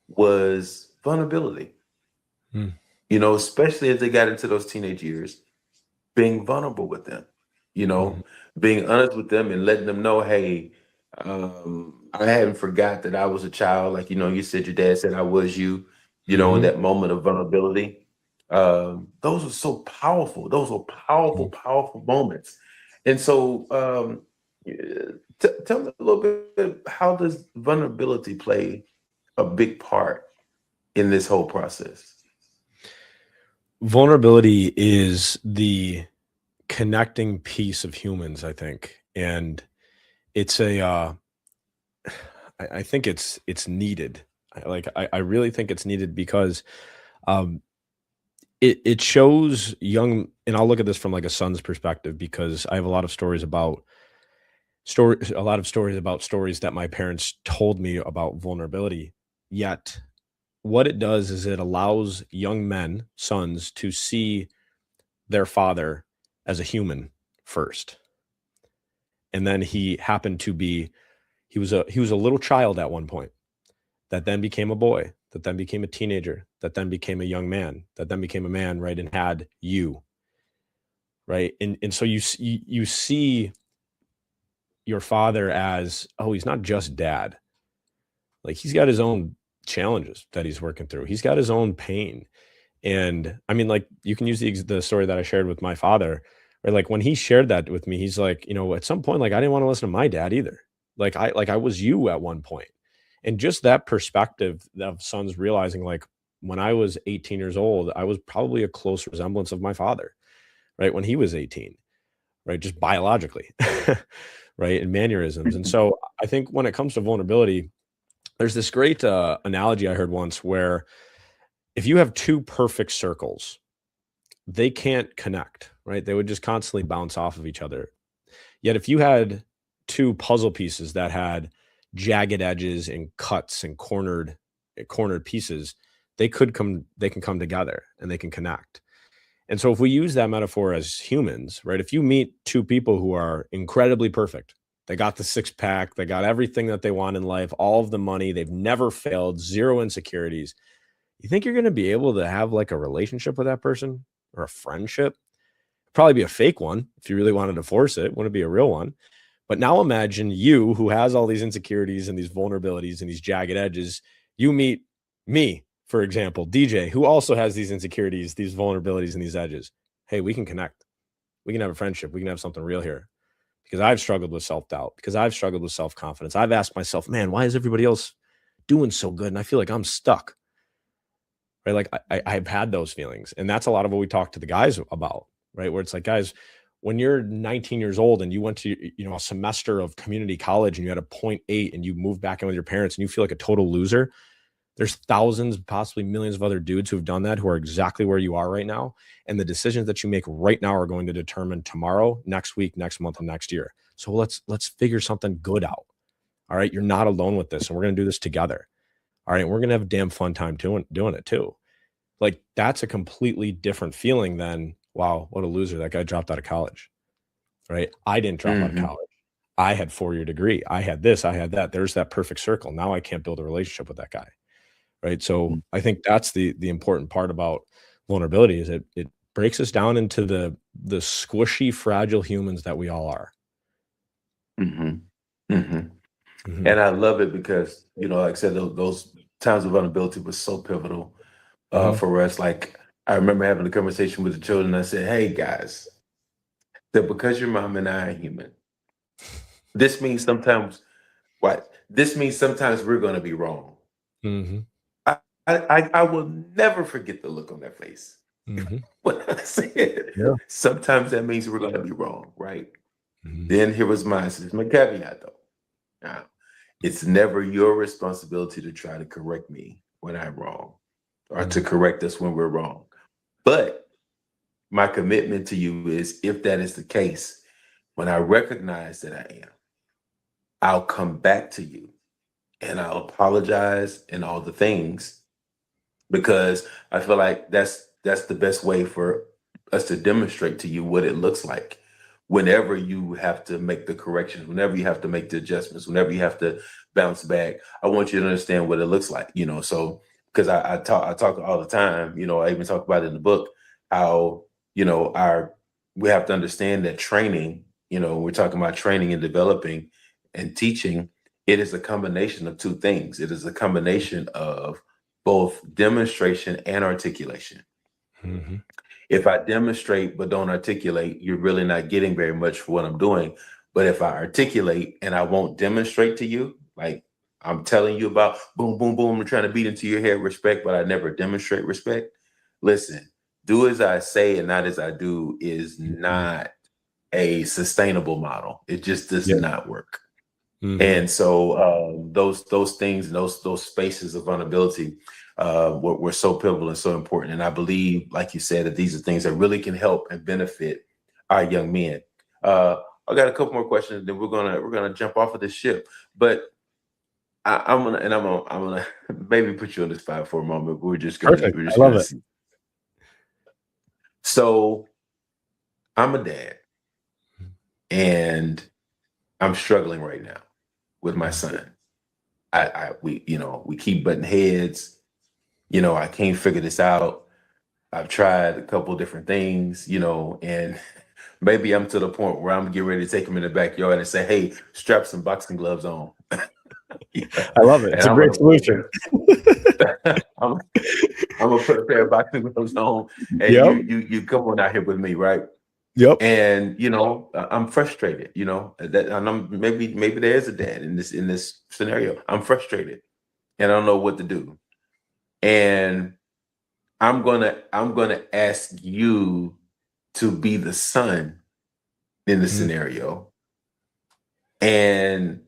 was vulnerability, Mm, especially as they got into those teenage years, being vulnerable with them, you mhm, know, being honest with them and letting them know, hey, I hadn't forgot that I was a child. Like, you said your dad said I was you, in mhm, that moment of vulnerability. Those are so powerful. Those are powerful, mhm. powerful moments. And so tell me a little bit, how does vulnerability play a big part in this whole process? Vulnerability is the connecting piece of humans, I think, and it's I think it's needed. I really think it's needed because um, it shows young, and I'll look at this from like a son's perspective because I have a lot of stories about stories that my parents told me about vulnerability. Yet, what it does is it allows young men, sons, to see their father as a human first. And then he was a little child at one point that then became a boy, that then became a teenager, that then became a young man, that then became a man, right? And had you, right? And so you see your father as, oh, he's not just dad. Like he's got his own challenges that he's working through. He's got his own pain. And I mean, like you can use the story that I shared with my father, or like when he shared that with me, he's like, at some point, like I didn't want to listen to my dad either. Like I was you at one point. And just that perspective of sons realizing like when I was 18 years old, I was probably a close resemblance of my father, right? When he was 18, right? Just biologically, right? And mannerisms. And so I think when it comes to vulnerability, there's this great analogy I heard once where if you have two perfect circles, they can't connect, right? They would just constantly bounce off of each other. Yet if you had two puzzle pieces that had jagged edges and cuts and cornered pieces, they can come together and they can connect. And so if we use that metaphor as humans, right? If you meet two people who are incredibly perfect, they got the six pack, they got everything that they want in life, all of the money, they've never failed, zero insecurities. You think you're going to be able to have like a relationship with that person or a friendship? Probably be a fake one if you really wanted to force it. Wouldn't be a real one. But now imagine you, who has all these insecurities and these vulnerabilities and these jagged edges, you meet me, for example, DJ, who also has these insecurities, these vulnerabilities, and these edges. Hey, we can connect. We can have a friendship. We can have something real here, because I've struggled with self-doubt, because I've struggled with self-confidence. I've asked myself, man, why is everybody else doing so good? And I feel like I'm stuck, right? Like I've had those feelings. And that's a lot of what we talk to the guys about, right? Where it's like, guys, when you're 19 years old and you went to, a semester of community college and you had a 0.8 and you moved back in with your parents and you feel like a total loser, there's thousands, possibly millions of other dudes who've done that, who are exactly where you are right now. And the decisions that you make right now are going to determine tomorrow, next week, next month, and next year. So let's figure something good out. All right. You're not alone with this, and we're going to do this together. All right. We're going to have a damn fun time doing it too. Like, that's a completely different feeling than, wow, what a loser. That guy dropped out of college. Right. I didn't drop out of college. I had 4-year degree. I had this, I had that. There's that perfect circle. Now I can't build a relationship with that guy. Right. So I think that's the important part about vulnerability, is it breaks us down into the squishy, fragile humans that we all are. And I love it because, like I said, those times of vulnerability was so pivotal for us. Like, I remember having a conversation with the children. I said, hey, guys, that because your mom and I are human, this means sometimes we're going to be wrong. I will never forget the look on their face when I said, sometimes that means we're going to be wrong, right? Then here was my caveat, though. Now, it's never your responsibility to try to correct me when I'm wrong, or to correct us when we're wrong. But my commitment to you is, if that is the case, when I recognize that I am, I'll come back to you and I'll apologize and all the things, because I feel like that's the best way for us to demonstrate to you what it looks like whenever you have to make the corrections, whenever you have to make the adjustments, whenever you have to bounce back. I want you to understand what it looks like, so, because I talk all the time, I even talk about it in the book, how, we have to understand that training, we're talking about training and developing and teaching. It is a combination of two things. It is a combination of both demonstration and articulation. If I demonstrate but don't articulate, you're really not getting very much for what I'm doing. But if I articulate and I won't demonstrate to you, like I'm telling you about boom, boom, boom, I'm trying to beat into your head respect, but I never demonstrate respect. Listen, do as I say and not as I do is not a sustainable model. It just does not work. And so those things and those spaces of vulnerability were so pivotal and so important. And I believe, like you said, that these are things that really can help and benefit our young men. I got a couple more questions, then we're gonna jump off of this ship. But I'm gonna maybe put you on the spot for a moment. We're just gonna see. So I'm a dad, and I'm struggling right now with my son. We keep butting heads. I can't figure this out. I've tried a couple of different things, and maybe I'm to the point where I'm getting ready to take him in the backyard and say, hey, strap some boxing gloves on. I love it. It's a great solution. I'm gonna put a pair of boxing gloves on, and you come on out here with me, right? Yep. And I'm frustrated. That, and maybe there is a dad in this scenario. I'm frustrated, and I don't know what to do. And I'm gonna ask you to be the son in the scenario. And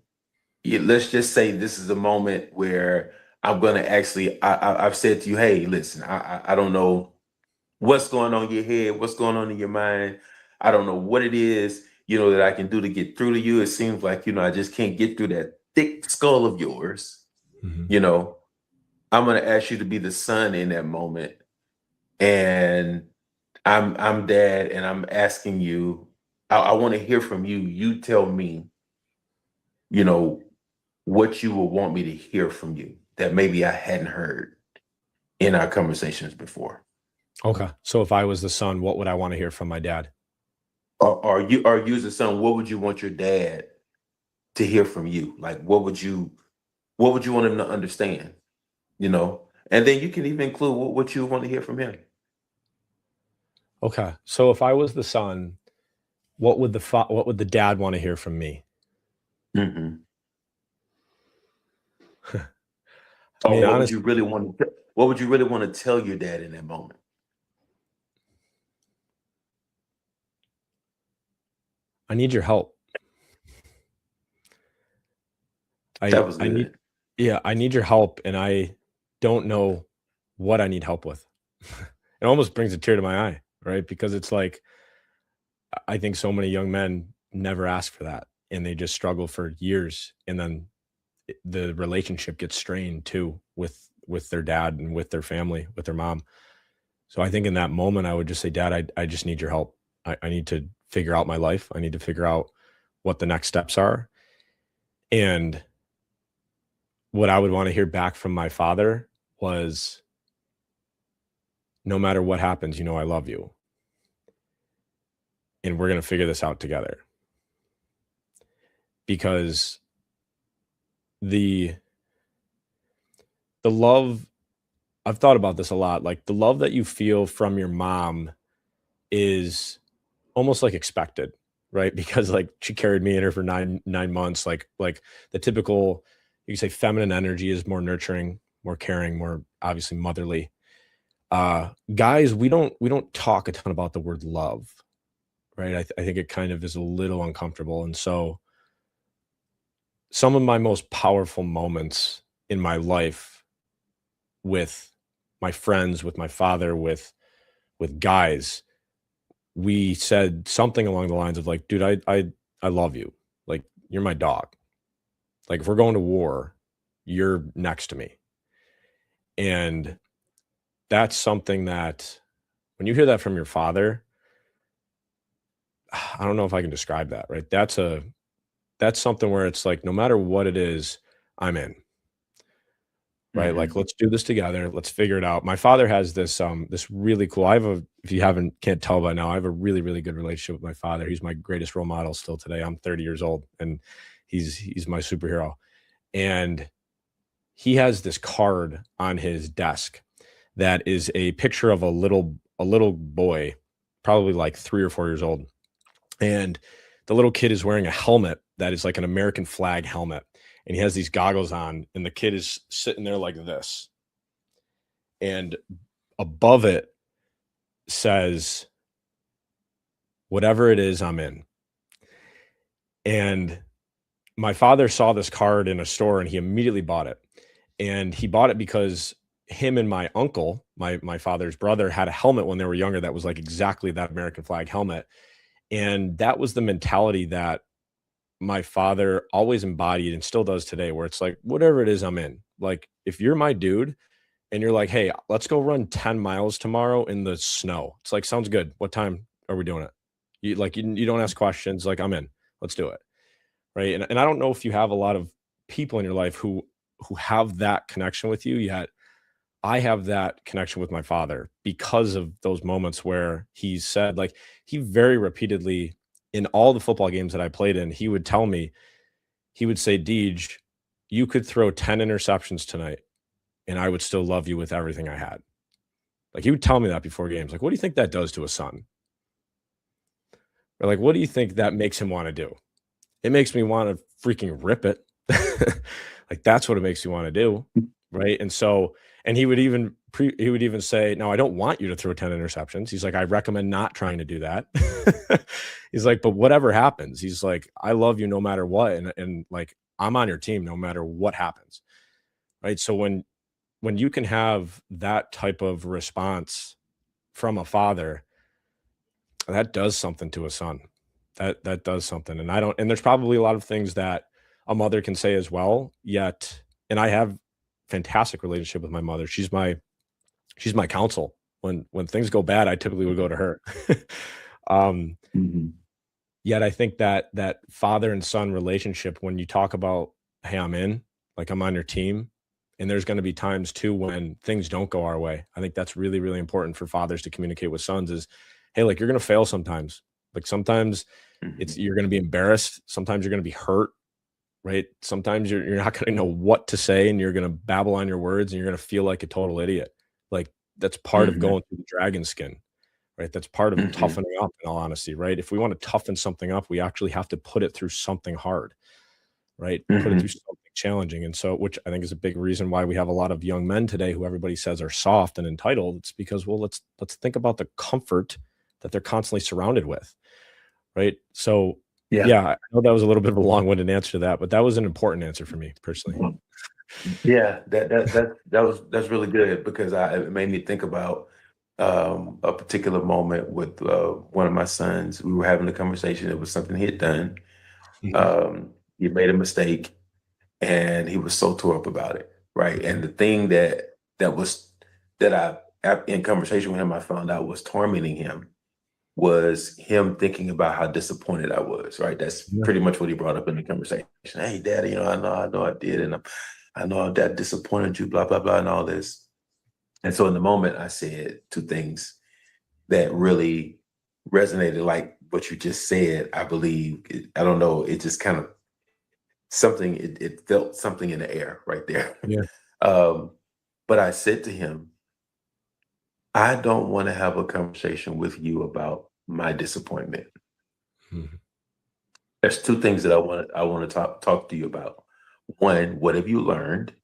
let's just say this is a moment where I'm gonna actually. I've said to you, hey, listen, I don't know what's going on in your head, what's going on in your mind. I don't know what it is, that I can do to get through to you. It seems like, I just can't get through that thick skull of yours. I'm going to ask you to be the son in that moment. And I'm dad, and I'm asking you, I want to hear from you. You tell me, what you will want me to hear from you that maybe I hadn't heard in our conversations before. Okay. So if I was the son, what would I want to hear from my dad? Are you as a son, what would you want your dad to hear from you? Like, what would you want him to understand? You know, and then you can even include what you want to hear from him. Okay. So if I was the son, what would the dad want to hear from me? Hmm. I Or mean, honestly, what would you really want to tell your dad in that moment? I need your help. That was I need good. Yeah, I need your help, and I don't know what I need help with. It almost brings a tear to my eye, right? Because it's like I think so many young men never ask for that, and they just struggle for years, and then the relationship gets strained too with their dad and with their family, with their mom. So I think in that moment, I would just say, Dad, I just need your help. I need to figure out my life. I need to figure out what the next steps are. And what I would want to hear back from my father was, no matter what happens, I love you. And we're going to figure this out together. Because the love, I've thought about this a lot. Like the love that you feel from your mom is almost like expected, right? Because like she carried me in her for nine months. Like the typical, you can say feminine energy is more nurturing, more caring, more obviously motherly. Guys, we don't talk a ton about the word love, right? I think it kind of is a little uncomfortable. And so some of my most powerful moments in my life with my friends, with my father, with guys, we said something along the lines of like, dude, I love you. Like you're my dog. Like if we're going to war, you're next to me. And that's something that when you hear that from your father, I don't know if I can describe that, right? That's something where it's like no matter what it is, I'm in. Right? Like, Hmm. let's do this together. Let's figure it out. My father has this really cool. If you can't tell by now, I have a really, really good relationship with my father. He's my greatest role model still today. I'm 30 years old and he's my superhero. And he has this card on his desk that is a picture of a little boy, probably like 3 or 4 years old. And the little kid is wearing a helmet that is like an American flag helmet. And he has these goggles on, and the kid is sitting there like this. And above it says, whatever it is, I'm in. And my father saw this card in a store and he immediately bought it. And he bought it because him and my uncle, my father's brother, had a helmet when they were younger that was like exactly that American flag helmet. And that was the mentality that my father always embodied and still does today, where it's like, whatever it is, I'm in. Like, if you're my dude, and you're like, "Hey, let's go run 10 miles tomorrow in the snow." It's like, "Sounds good. What time are we doing it?" You don't ask questions, like, "I'm in. Let's do it." Right? And I don't know if you have a lot of people in your life who have that connection with you, yet I have that connection with my father because of those moments where he said, like, he very repeatedly in all the football games that I played in, he would tell me, he would say, "Deej, you could throw 10 interceptions tonight and I would still love you with everything I had." Like, he would tell me that before games. Like, what do you think that does to a son? Or like, what do you think that makes him want to do? It makes me want to freaking rip it. Like, that's what it makes me want to do. Right. And so, and he would even say, "No, I don't want you to throw 10 interceptions." He's like, "I recommend not trying to do that." He's like, "But whatever happens," he's like, "I love you no matter what. And like, I'm on your team no matter what happens." Right. So when you can have that type of response from a father, that does something to a son. That does something. And I don't and there's probably a lot of things that a mother can say as well, yet and I have fantastic relationship with my mother. She's my counsel. When things go bad, I typically would go to her. um Hmm. Yet I think that father and son relationship, when you talk about, "Hey, I'm in, like I'm on your team," and there's going to be times too when things don't go our way. I think that's really, really important for fathers to communicate with sons is, "Hey, like you're going to fail sometimes. Like sometimes Hmm. you're going to be embarrassed. Sometimes you're going to be hurt. right? Sometimes you're not going to know what to say, and you're going to babble on your words, and you're going to feel like a total idiot. Like, that's part of Hmm. going through the dragon skin, right? That's part of Hmm. toughening up, in all honesty, right? If we want to toughen something up, we actually have to put it through something hard, right? Put it through Hmm. something challenging. And so, which I think is a big reason why we have a lot of young men today who everybody says are soft and entitled. It's because, well, let's think about the comfort that they're constantly surrounded with, right? So Yeah. yeah, I know that was a little bit of a long-winded answer to that, but that was an important answer for me personally. Yeah, that's really good because it made me think about a particular moment with one of my sons. We were having a conversation. It was something he had done. Mhm. He made a mistake, and he was so tore up about it, right? Mhm. And the thing that in conversation with him, I found out was tormenting him was him thinking about how disappointed I was, right? That's Yeah. pretty much what he brought up in the conversation. Hey, Daddy, I know I did, and I know that disappointed you, blah blah blah, and all this. And so in the moment, I said two things that really resonated, like what you just said. I believe, I don't know, it just kind of it felt something in the air right there. Yeah. um, but I said to him, I don't want to have a conversation with you about my disappointment. Mhm. There's two things that I want to talk to you about. One, what have you learned,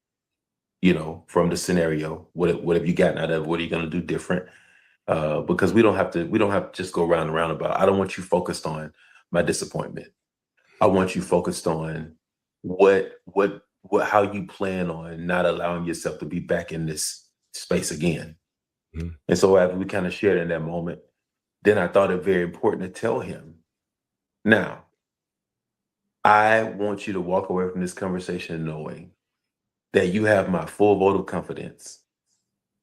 from the scenario? What have you gotten out of it? What are you going to do different? Because we don't have to just go round and round about. I don't want you focused on my disappointment. I want you focused on what how you plan on not allowing yourself to be back in this space again. Mhm. And so after we kind of shared in that moment, then I thought it very important to tell him, now, I want you to walk away from this conversation knowing that you have my full vote of confidence,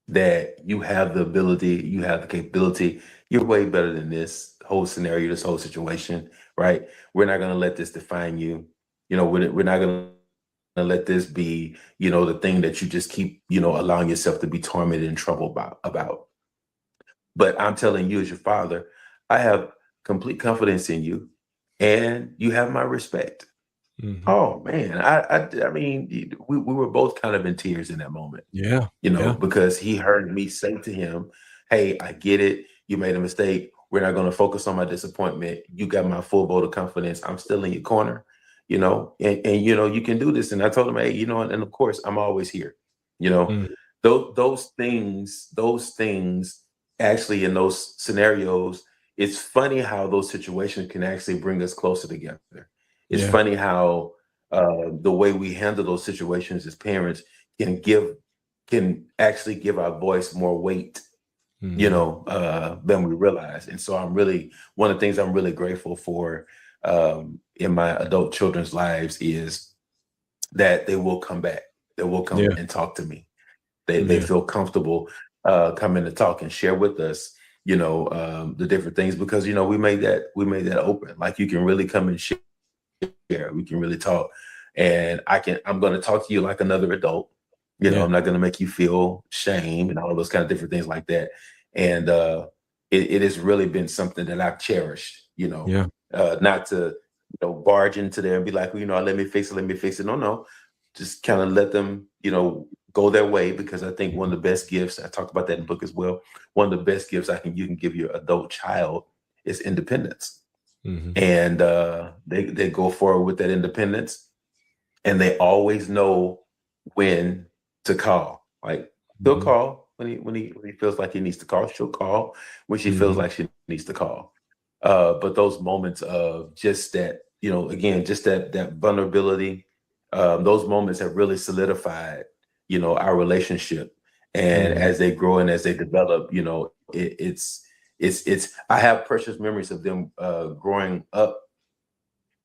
that you have the ability, you have the capability. You're way better than this whole scenario, this whole situation, right? We're not going to let this define you. We're not going to let this be, the thing that you just keep, allowing yourself to be tormented and troubled about. But I'm telling you, as your father, I have complete confidence in you, and you have my respect. Mhm. Oh man, I mean, we were both kind of in tears in that moment, Yeah. Yeah. because he heard me say to him, "Hey, I get it. You made a mistake. We're not going to focus on my disappointment. You got my full vote of confidence. I'm still in your corner, and you can do this." And I told him, "Hey, and of course, I'm always here. You know, Mhm. those things actually in those scenarios, it's funny how those situations can actually bring us closer together. It's Yeah. funny how the way we handle those situations as parents can give can actually give our voice more weight, Mhm. than we realize. And so one of the things I'm really grateful for in my adult children's lives is that they will come back. They will come Yeah. and talk to me. They Yeah. feel comfortable coming to talk and share with us, the different things, because we made that open. Like, you can really come and share. We can really talk, and I'm going to talk to you like another adult. Yeah. I'm not going to make you feel shame and all those kind of different things like that. And it has really been something that I've cherished. Yeah. Not to barge into there and be like, well, let me fix it, let me fix it. No, no, just kind of let them go their way, because I think one of the best gifts, I talk about that in the book as well. One of the best gifts you can give your adult child is independence. Mhm. And they go forward with that independence, and they always know when to call. Like, he'll Mhm. call when he feels like he needs to call. She'll call when she feels Mhm. like she needs to call. But those moments of just that, again, just that vulnerability, those moments have really solidified, our relationship. And Mhm. as they grow and as they develop, it's I have precious memories of them growing up.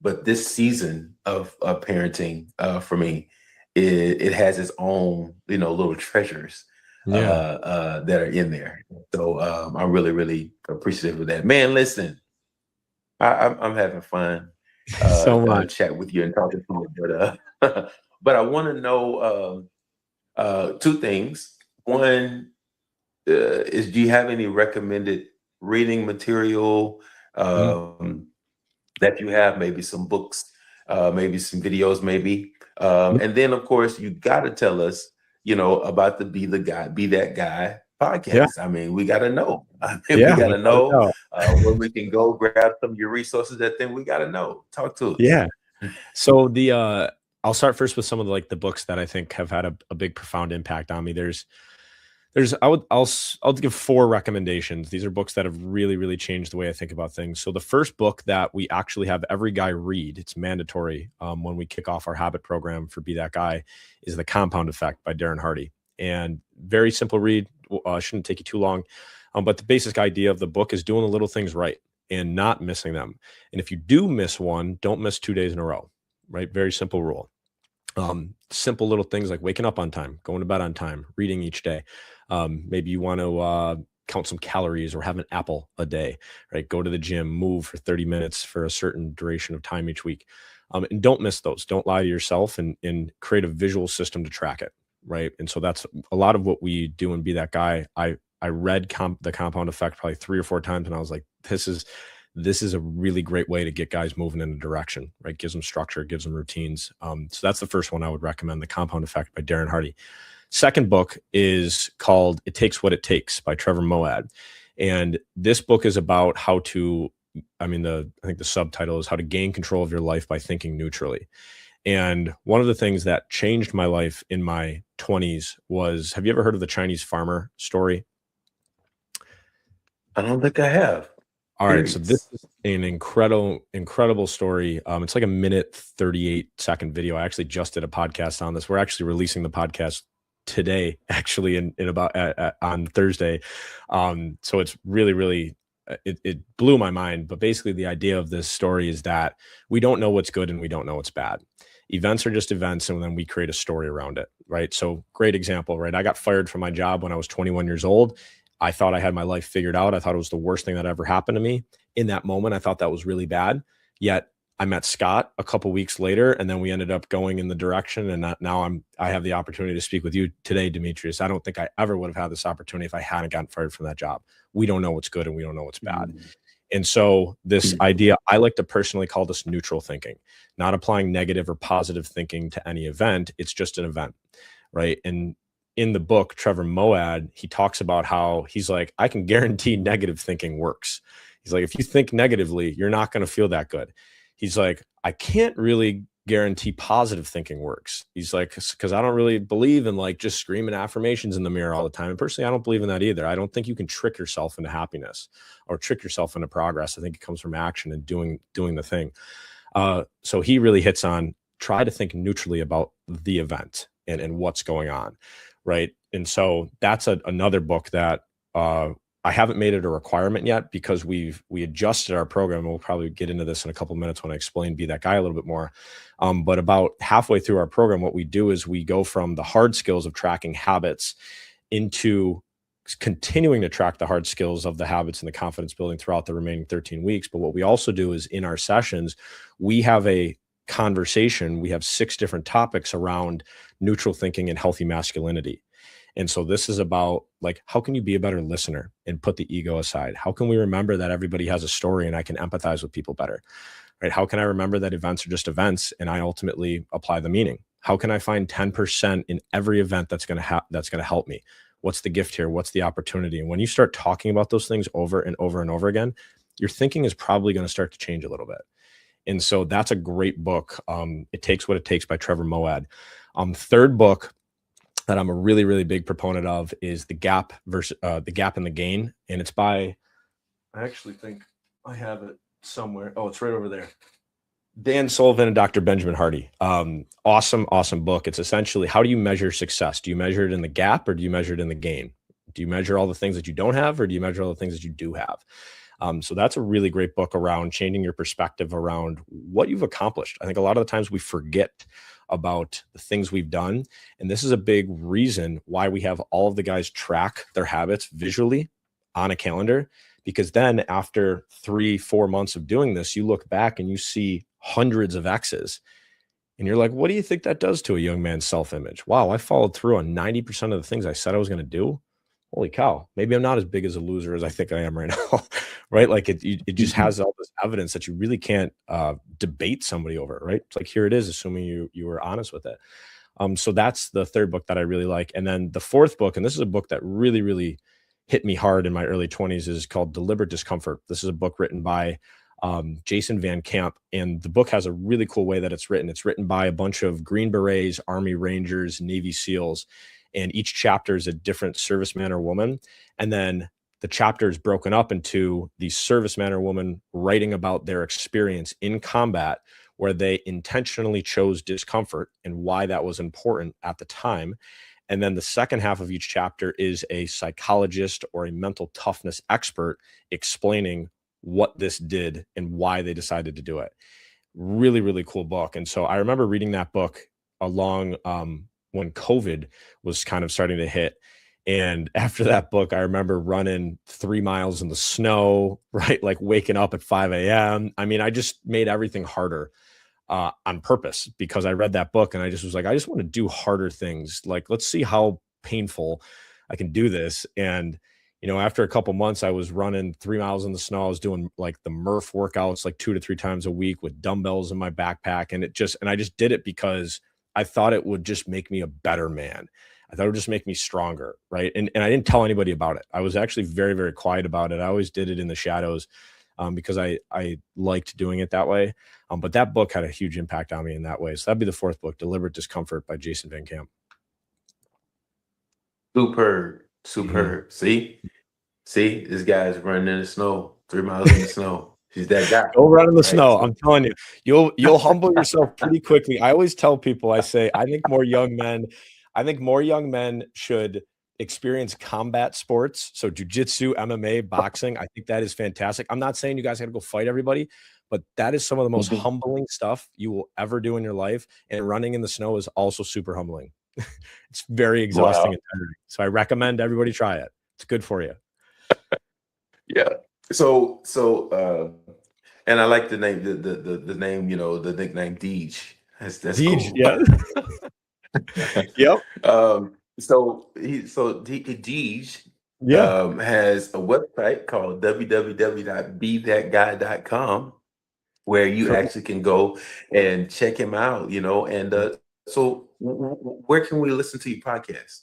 But this season of parenting, for me, it has its own, little treasures Yeah. that are in there. So I'm really, really appreciative of that. Man, listen, I'm having fun So much. chat with you and talking to you, but I want to know two things. One is, do you have any recommended reading material Mm. that you have? Maybe some books maybe some videos, maybe. And then, of course, you got to tell us, about the Be the Guy, Be That Guy Yeah. podcast. I mean, we got to know. We Yeah. got to Without a know doubt. where we can go grab some of your resources. That thing we got to know. Talk to us. Yeah. So I'll start first with some of the books that I think have had a big profound impact on me. I'll give four recommendations. These are books that have really, really changed the way I think about things. So the first book that we actually have every guy read, it's mandatory when we kick off our habit program for Be That Guy, is The Compound Effect by Darren Hardy. And very simple read, shouldn't take you too long. But the basic idea of the book is doing the little things right and not missing them. And if you do miss one, don't miss 2 days in a row, right? Very simple rule. Simple little things like waking up on time, going to bed on time, reading each day. Maybe you want to count some calories or have an apple a day, right? Go to the gym, move for 30 minutes for a certain duration of time each week. And don't miss those. Don't lie to yourself and create a visual system to track it, right? And so that's a lot of what we do and Be That Guy. I read The Compound Effect probably 3 or 4 times, and I was like, this is a really great way to get guys moving in a direction, right? Gives them structure, gives them routines. So that's the first one I would recommend, The Compound Effect by Darren Hardy. Second book is called It Takes What It Takes by Trevor Moawad. And this book is about I think the subtitle is How to Gain Control of Your Life by Thinking Neutrally. And one of the things that changed my life in my 20s was, have you ever heard of the Chinese farmer story? I don't think I have. All right, so this is an incredible story. It's like a 1:38 video. I actually just did a podcast on this. We're actually releasing the podcast today, actually, in about on Thursday. So it's really it blew my mind. But basically, the idea of this story is that we don't know what's good and we don't know what's bad. Events are just events, and then we create a story around it, right? So great example, right? I got fired from my job when I was 21 years old. I thought I had my life figured out. I thought it was the worst thing that ever happened to me. In that moment, I thought that was really bad. Yet I met Scott a couple weeks later, and then we ended up going in the direction. And now I have the opportunity to speak with you today, Demetrius. I don't think I ever would have had this opportunity if I hadn't gotten fired from that job. We don't know what's good and we don't know what's bad. And so this idea, I like to personally call this neutral thinking, not applying negative or positive thinking to any event. It's just an event, right? And in the book, Trevor Moawad, he talks about how he's like, I can guarantee negative thinking works. He's like, if you think negatively, you're not going to feel that good. He's like, I can't really guarantee positive thinking works. He's like, because I don't really believe in just screaming affirmations in the mirror all the time. And personally, I don't believe in that either. I don't think you can trick yourself into happiness or trick yourself into progress. I think it comes from action and doing the thing. So he really hits on try to think neutrally about the event and what's going on. Right. And so that's another book that I haven't made it a requirement yet because we adjusted our program. We'll probably get into this in a couple of minutes when I explain Be That Guy a little bit more. But about halfway through our program, what we do is we go from the hard skills of tracking habits into continuing to track the hard skills of the habits and the confidence building throughout the remaining 13 weeks. But what we also do is in our sessions, we have a conversation. We have 6 different topics around neutral thinking and healthy masculinity. And so this is about how can you be a better listener and put the ego aside? How can we remember that everybody has a story and I can empathize with people better, right? How can I remember that events are just events and I ultimately apply the meaning? How can I find 10% in every event that's going to help me? What's the gift here? What's the opportunity? And when you start talking about those things over and over and over again, your thinking is probably going to start to change a little bit. And so that's a great book. It Takes What It Takes by Trevor Moawad. Third book that I'm a really, really big proponent of is The Gap and the Gain. And it's by, I actually think I have it somewhere. Oh, it's right over there. Dan Sullivan and Dr. Benjamin Hardy. Awesome book. It's essentially, how do you measure success? Do you measure it in the gap or do you measure it in the gain? Do you measure all the things that you don't have or do you measure all the things that you do have? So that's a really great book around changing your perspective around what you've accomplished. I think a lot of the times we forget about the things we've done. And this is a big reason why we have all of the guys track their habits visually on a calendar, because then after 3-4 months of doing this, you look back and you see hundreds of X's and you're like, what do you think that does to a young man's self-image? Wow, I followed through on 90% of the things I said I was going to do. holy cow, maybe I'm not as big as a loser as I think I am right now. Right? Like it just has all this evidence that you really can't debate somebody over, right? It's like, here it is, assuming you were honest with it. So that's the third book that I really like. And then the fourth book, and this is a book that really, really hit me hard in my early 20s, is called Deliberate Discomfort. This is a book written by Jason Van Camp. And the book has a really cool way that it's written. It's written by a bunch of Green Berets, Army Rangers, Navy SEALs, and each chapter is a different serviceman or woman. And then the chapter is broken up into the serviceman or woman writing about their experience in combat, where they intentionally chose discomfort and why that was important at the time. And then the second half of each chapter is a psychologist or a mental toughness expert explaining what this did and why they decided to do it. Really, really cool book. And so I remember reading that book along when COVID was kind of starting to hit. And after that book, I remember running 3 miles in the snow, right? Like waking up at 5 a.m. I mean, I just made everything harder on purpose because I read that book and I just was like, I just want to do harder things. Like, let's see how painful I can do this. And, after a couple months, I was running 3 miles in the snow. I was doing like the Murph workouts like 2 to 3 times a week with dumbbells in my backpack. And I just did it because I thought it would just make me a better man. I thought it would just make me stronger. Right. And I didn't tell anybody about it. I was actually very, very quiet about it. I always did it in the shadows because I liked doing it that way. But that book had a huge impact on me in that way. So that'd be the fourth book, Deliberate Discomfort by Jason Van Camp. Superb. See, this guy's running in the snow, 3 miles in the snow. He's that guy. Go run in the snow. I'm telling you, you'll humble yourself pretty quickly. I always tell people, I say, I think more young men should experience combat sports. So jujitsu, MMA, boxing. I think that is fantastic. I'm not saying you guys got to go fight everybody, but that is some of the most humbling stuff you will ever do in your life. And running in the snow is also super humbling. It's very exhausting and tiring. So I recommend everybody try it. It's good for you. Yeah. So and I like the name, the name, the nickname Deej. That's Deej, cool. Yeah. Yep. Deej has a website called www.bethatguy.com where you actually can go and check him out, and so where can we listen to your podcast?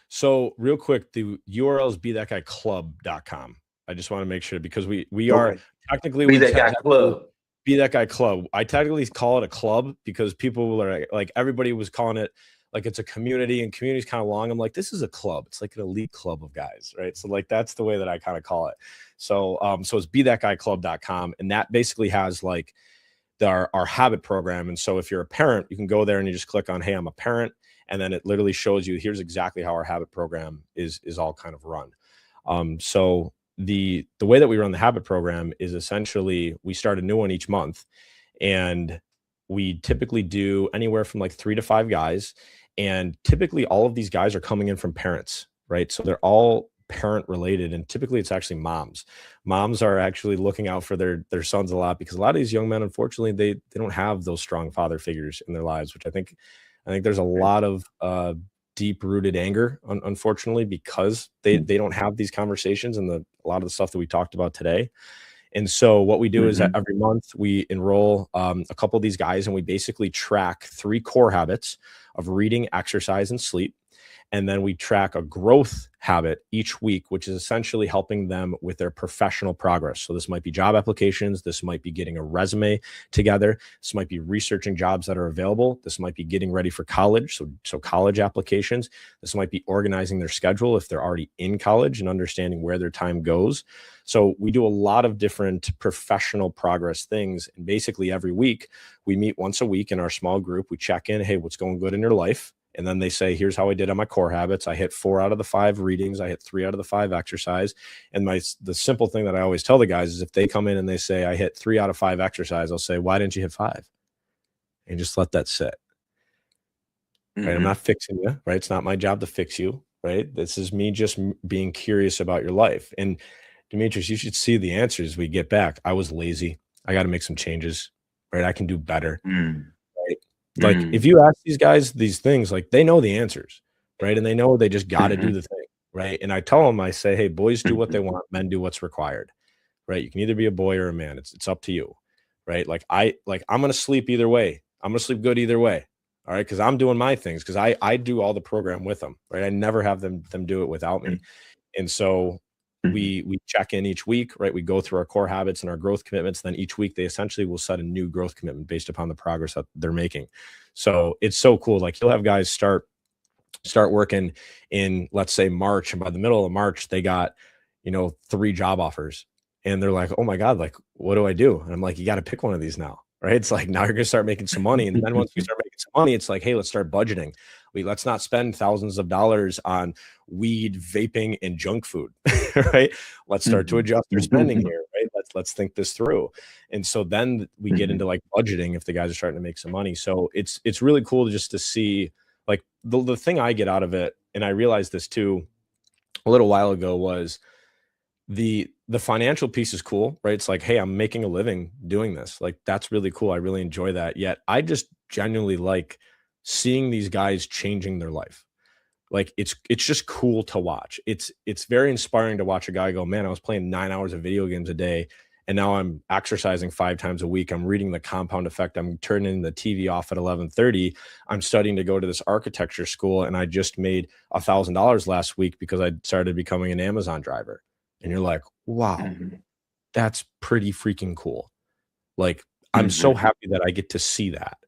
So real quick, the URL is bethatguyclub.com. I just want to make sure because we are technically Be That Guy Club. Be That Guy Club. I technically call it a club because people are like everybody was calling it like it's a community, and community's kind of long. I'm like, this is a club. It's like an elite club of guys, right? So like that's the way that I kind of call it. So so it's bethatguyclub.com, and that basically has like our habit program. And so if you're a parent, you can go there and you just click on, hey, I'm a parent, and then it literally shows you here's exactly how our habit program is all kind of run. So the way that we run the habit program is essentially we start a new one each month, and we typically do anywhere from like 3 to 5 guys. And typically all of these guys are coming in from parents, right? So they're all parent related. And typically it's actually moms. Moms are actually looking out for their sons a lot because a lot of these young men, unfortunately, they don't have those strong father figures in their lives, which I think there's a lot of deep rooted anger, unfortunately, because they don't have these conversations and a lot of the stuff that we talked about today. And so what we do is that every month we enroll a couple of these guys, and we basically track 3 core habits of reading, exercise, and sleep. And then we track a growth habit each week, which is essentially helping them with their professional progress. So this might be job applications. This might be getting a resume together. This might be researching jobs that are available. This might be getting ready for college. So college applications. This might be organizing their schedule if they're already in college and understanding where their time goes. So we do a lot of different professional progress things. And basically every week we meet once a week in our small group. We check in, hey, what's going good in your life? And then they say, here's how I did on my core habits. I hit 4 out of the 5 readings. I hit 3 out of the 5 exercise. And the simple thing that I always tell the guys is if they come in and they say, I hit 3 out of 5 exercise, I'll say, why didn't you hit 5? And just let that sit. Right? I'm not fixing you, right? It's not my job to fix you, right? This is me just being curious about your life. And Demetrius, you should see the answers we get back. I was lazy. I got to make some changes, right? I can do better. Like if you ask these guys these things, like they know the answers, right? And they know they just got to do the thing, right? And I tell them, I say, hey, boys do what they want, men do what's required, right? You can either be a boy or a man. It's up to you, right? I'm gonna sleep either way. I'm gonna sleep good either way. All right, because I'm doing my things because I do all the program with them, right? I never have them do it without me. And so we check in each week, right? We go through our core habits and our growth commitments. Then each week they essentially will set a new growth commitment based upon the progress that they're making. So it's so cool. Like you'll have guys start working in, let's say, March, and by the middle of March they got 3 job offers, and they're like, oh my god, like what do I do? And I'm like, you got to pick one of these now, right? It's like, now you're gonna start making some money, and then once you start making some money, it's like, hey, let's start budgeting. Let's not spend thousands of dollars on weed, vaping, and junk food. Right, let's start to adjust your spending here, right? Let's think this through. And so then we get into like budgeting if the guys are starting to make some money. So it's really cool just to see, like, the thing I get out of it, and I realized this too a little while ago, was the financial piece is cool, right? It's like, hey, I'm making a living doing this. Like, that's really cool. I really enjoy that. Yet I just genuinely like seeing these guys changing their life. Like, it's just cool to watch. It's very inspiring to watch a guy go, man, I was playing 9 hours of video games a day, and now I'm exercising 5 times a week. I'm reading The Compound Effect. I'm turning the TV off at 11:30. I'm studying to go to this architecture school, and I just made $1,000 last week because I started becoming an Amazon driver. And you're like, wow, that's pretty freaking cool. Like, I'm so happy that I get to see that.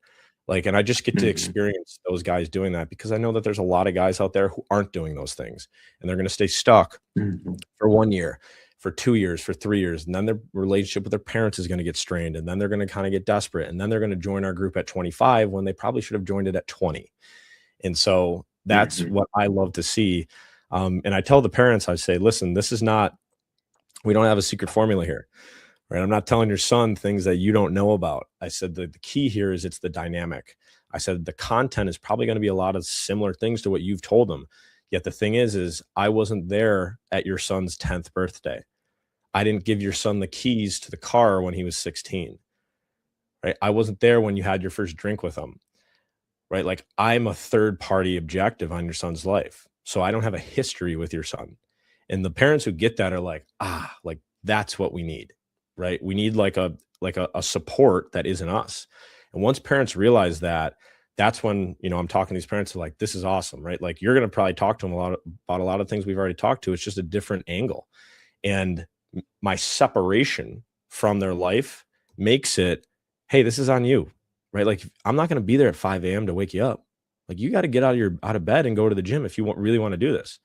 Like, and I just get to experience those guys doing that, because I know that there's a lot of guys out there who aren't doing those things, and they're going to stay stuck for 1 year, for 2 years, for 3 years. And then their relationship with their parents is going to get strained. And then they're going to kind of get desperate. And then they're going to join our group at 25 when they probably should have joined it at 20. And so that's what I love to see. And I tell the parents, I say, listen, we don't have a secret formula here, right? I'm not telling your son things that you don't know about. I said the key here is it's the dynamic. I said the content is probably going to be a lot of similar things to what you've told them. Yet the thing is I wasn't there at your son's 10th birthday. I didn't give your son the keys to the car when he was 16, right? I wasn't there when you had your first drink with him, right? Like, I'm a third party objective on your son's life. So I don't have a history with your son. And the parents who get that are like, like, that's what we need, right? We need like a support that isn't us. And once parents realize that, that's when, I'm talking to these parents are like, this is awesome, right? Like, you're going to probably talk to them about a lot of things we've already talked to. It's just a different angle. And my separation from their life makes it, hey, this is on you, right? Like, I'm not going to be there at 5 a.m. to wake you up. Like, you got to get out of bed and go to the gym if you really want to do this.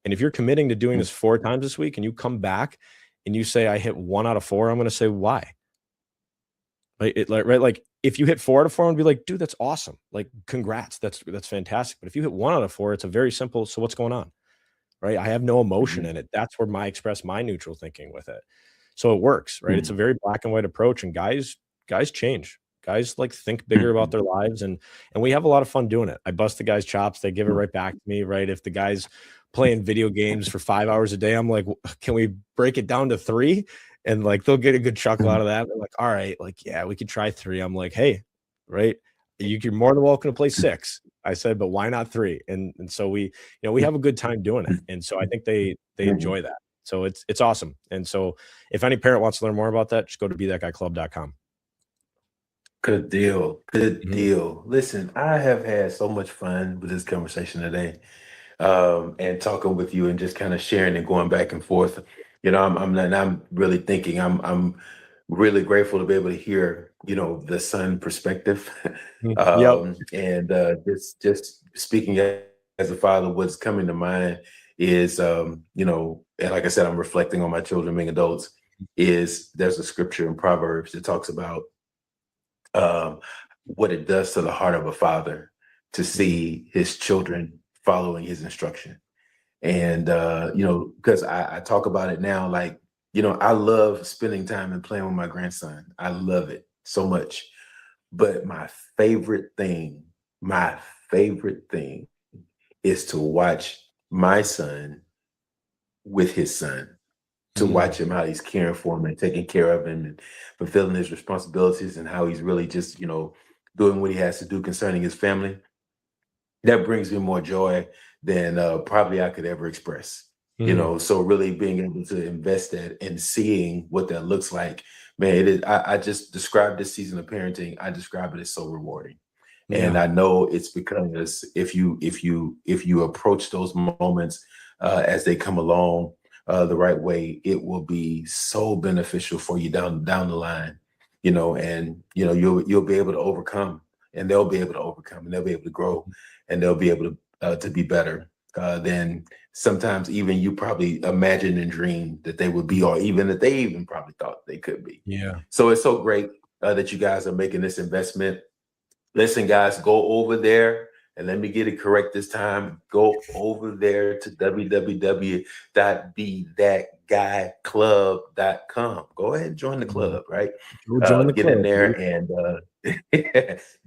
And if you're committing to doing this 4 times this week and you come back and you say, I hit 1 out of 4, I'm going to say, why? Right? Like, if you hit 4 out of 4, I'm going to be like, dude, that's awesome. Like, congrats. That's fantastic. But if you hit 1 out of 4, it's a very simple, so what's going on? Right? I have no emotion in it. That's where I express my neutral thinking with it. So it works, right? It's a very black and white approach, and guys change. Guys like think bigger about their lives, and we have a lot of fun doing it. I bust the guys' chops. They give it right back to me, right? If the guy's playing video games for 5 hours a day, I'm like, can we break it down to 3? And like, they'll get a good chuckle out of that. They're like, all right, like, yeah, we could try 3. I'm like, hey, right, you're more than welcome to play 6. I said, but why not 3? And so we have a good time doing it. And so I think they enjoy that. So it's awesome. And so if any parent wants to learn more about that, just go to bethatguyclub.com. Good deal. Good deal. Listen, I have had so much fun with this conversation today, and talking with you and just kind of sharing and going back and forth. I'm really thinking. I'm really grateful to be able to hear, the son perspective, Yep. and just speaking as a father, what's coming to mind is, and like I said, I'm reflecting on my children being adults. There's a scripture in Proverbs that talks about um, what it does to the heart of a father to see his children following his instruction. And, because I talk about it now, like, I love spending time and playing with my grandson. I love it so much. But my favorite thing is to watch my son with his son, to watch him, how he's caring for him and taking care of him and fulfilling his responsibilities, and how he's really just, doing what he has to do concerning his family. That brings me more joy than probably I could ever express. Mhm. So really being able to invest that and seeing what that looks like, man, it is. I just described this season of parenting. I describe it as so rewarding, and Yeah. I know it's because if you approach those moments as they come along the right way, it will be so beneficial for you down the line. And you'll be able to overcome, and they'll be able to overcome, and they'll be able to grow, and they'll be able to be better than sometimes even you probably imagined and dreamed that they would be, or even that they even probably thought they could be. Yeah. So it's so great that you guys are making this investment. Listen, guys, go over there and let me get it correct this time. Go over there to www.bethatguyclub.com. Go ahead and join the club, right? Go join the Get in club, there dude. and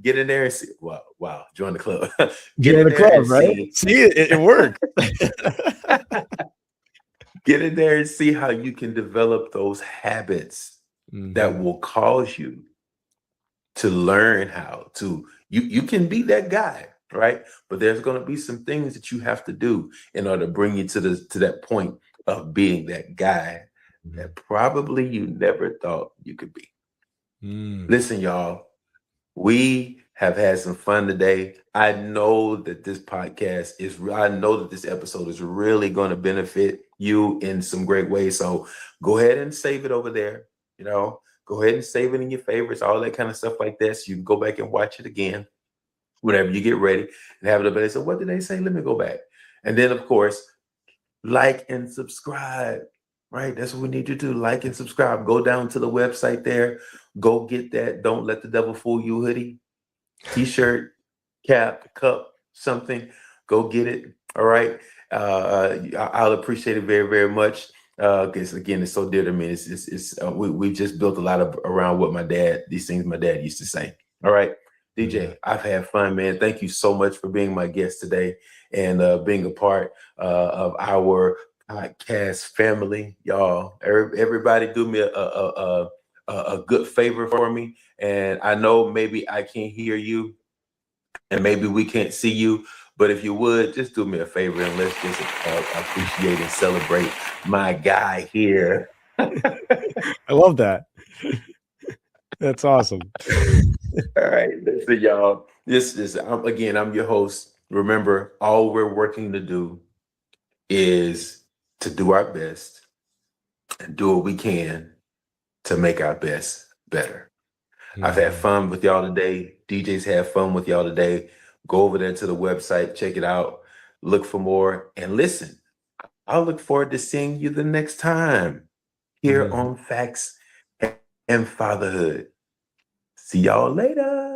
get in there and see. Wow, join the club. Get Join in the there and club, right? see. See, it worked. Get in there and see how you can develop those habits that Mhm. will cause you to learn how to you can be that guy, right? But there's going to be some things that you have to do in order to bring you to that point of being that guy Mhm. that probably you never thought you could be. Mm. Listen, y'all, we have had some fun today. I know that I know that this episode is really going to benefit you in some great ways. So go ahead and save it over there. Go ahead and save it in your favorites, all that kind of stuff like that. So you can go back and watch it again whenever you get ready and have it up. So what did they say? Let me go back. And then, of course, like and subscribe. Right? That's what we need you to do. Like and subscribe. Go down to the website there. Go get that Don't Let the Devil Fool You hoodie, t-shirt, cap, cup, something. Go get it. All right. I'll appreciate it very, very much. Because again, it's so dear to me. We just built a lot of around these things my dad used to say. All right. Yeah. DJ, I've had fun, man. Thank you so much for being my guest today and being a part of our podcast family, y'all. Everybody, do me a good favor for me. And I know maybe I can't hear you, and maybe we can't see you, but if you would, just do me a favor and let's just appreciate and celebrate my guy here. I love that. That's awesome. All right, listen, y'all. I'm your host. Remember, all we're working to do is to do our best and do what we can to make our best better. I've had Mhm. fun with y'all today. DJ's had fun with y'all today. Go over there to the website, check it out, look for more, and listen. I'll look forward to seeing you the next time here Mhm. on Facts and Fatherhood. See y'all later.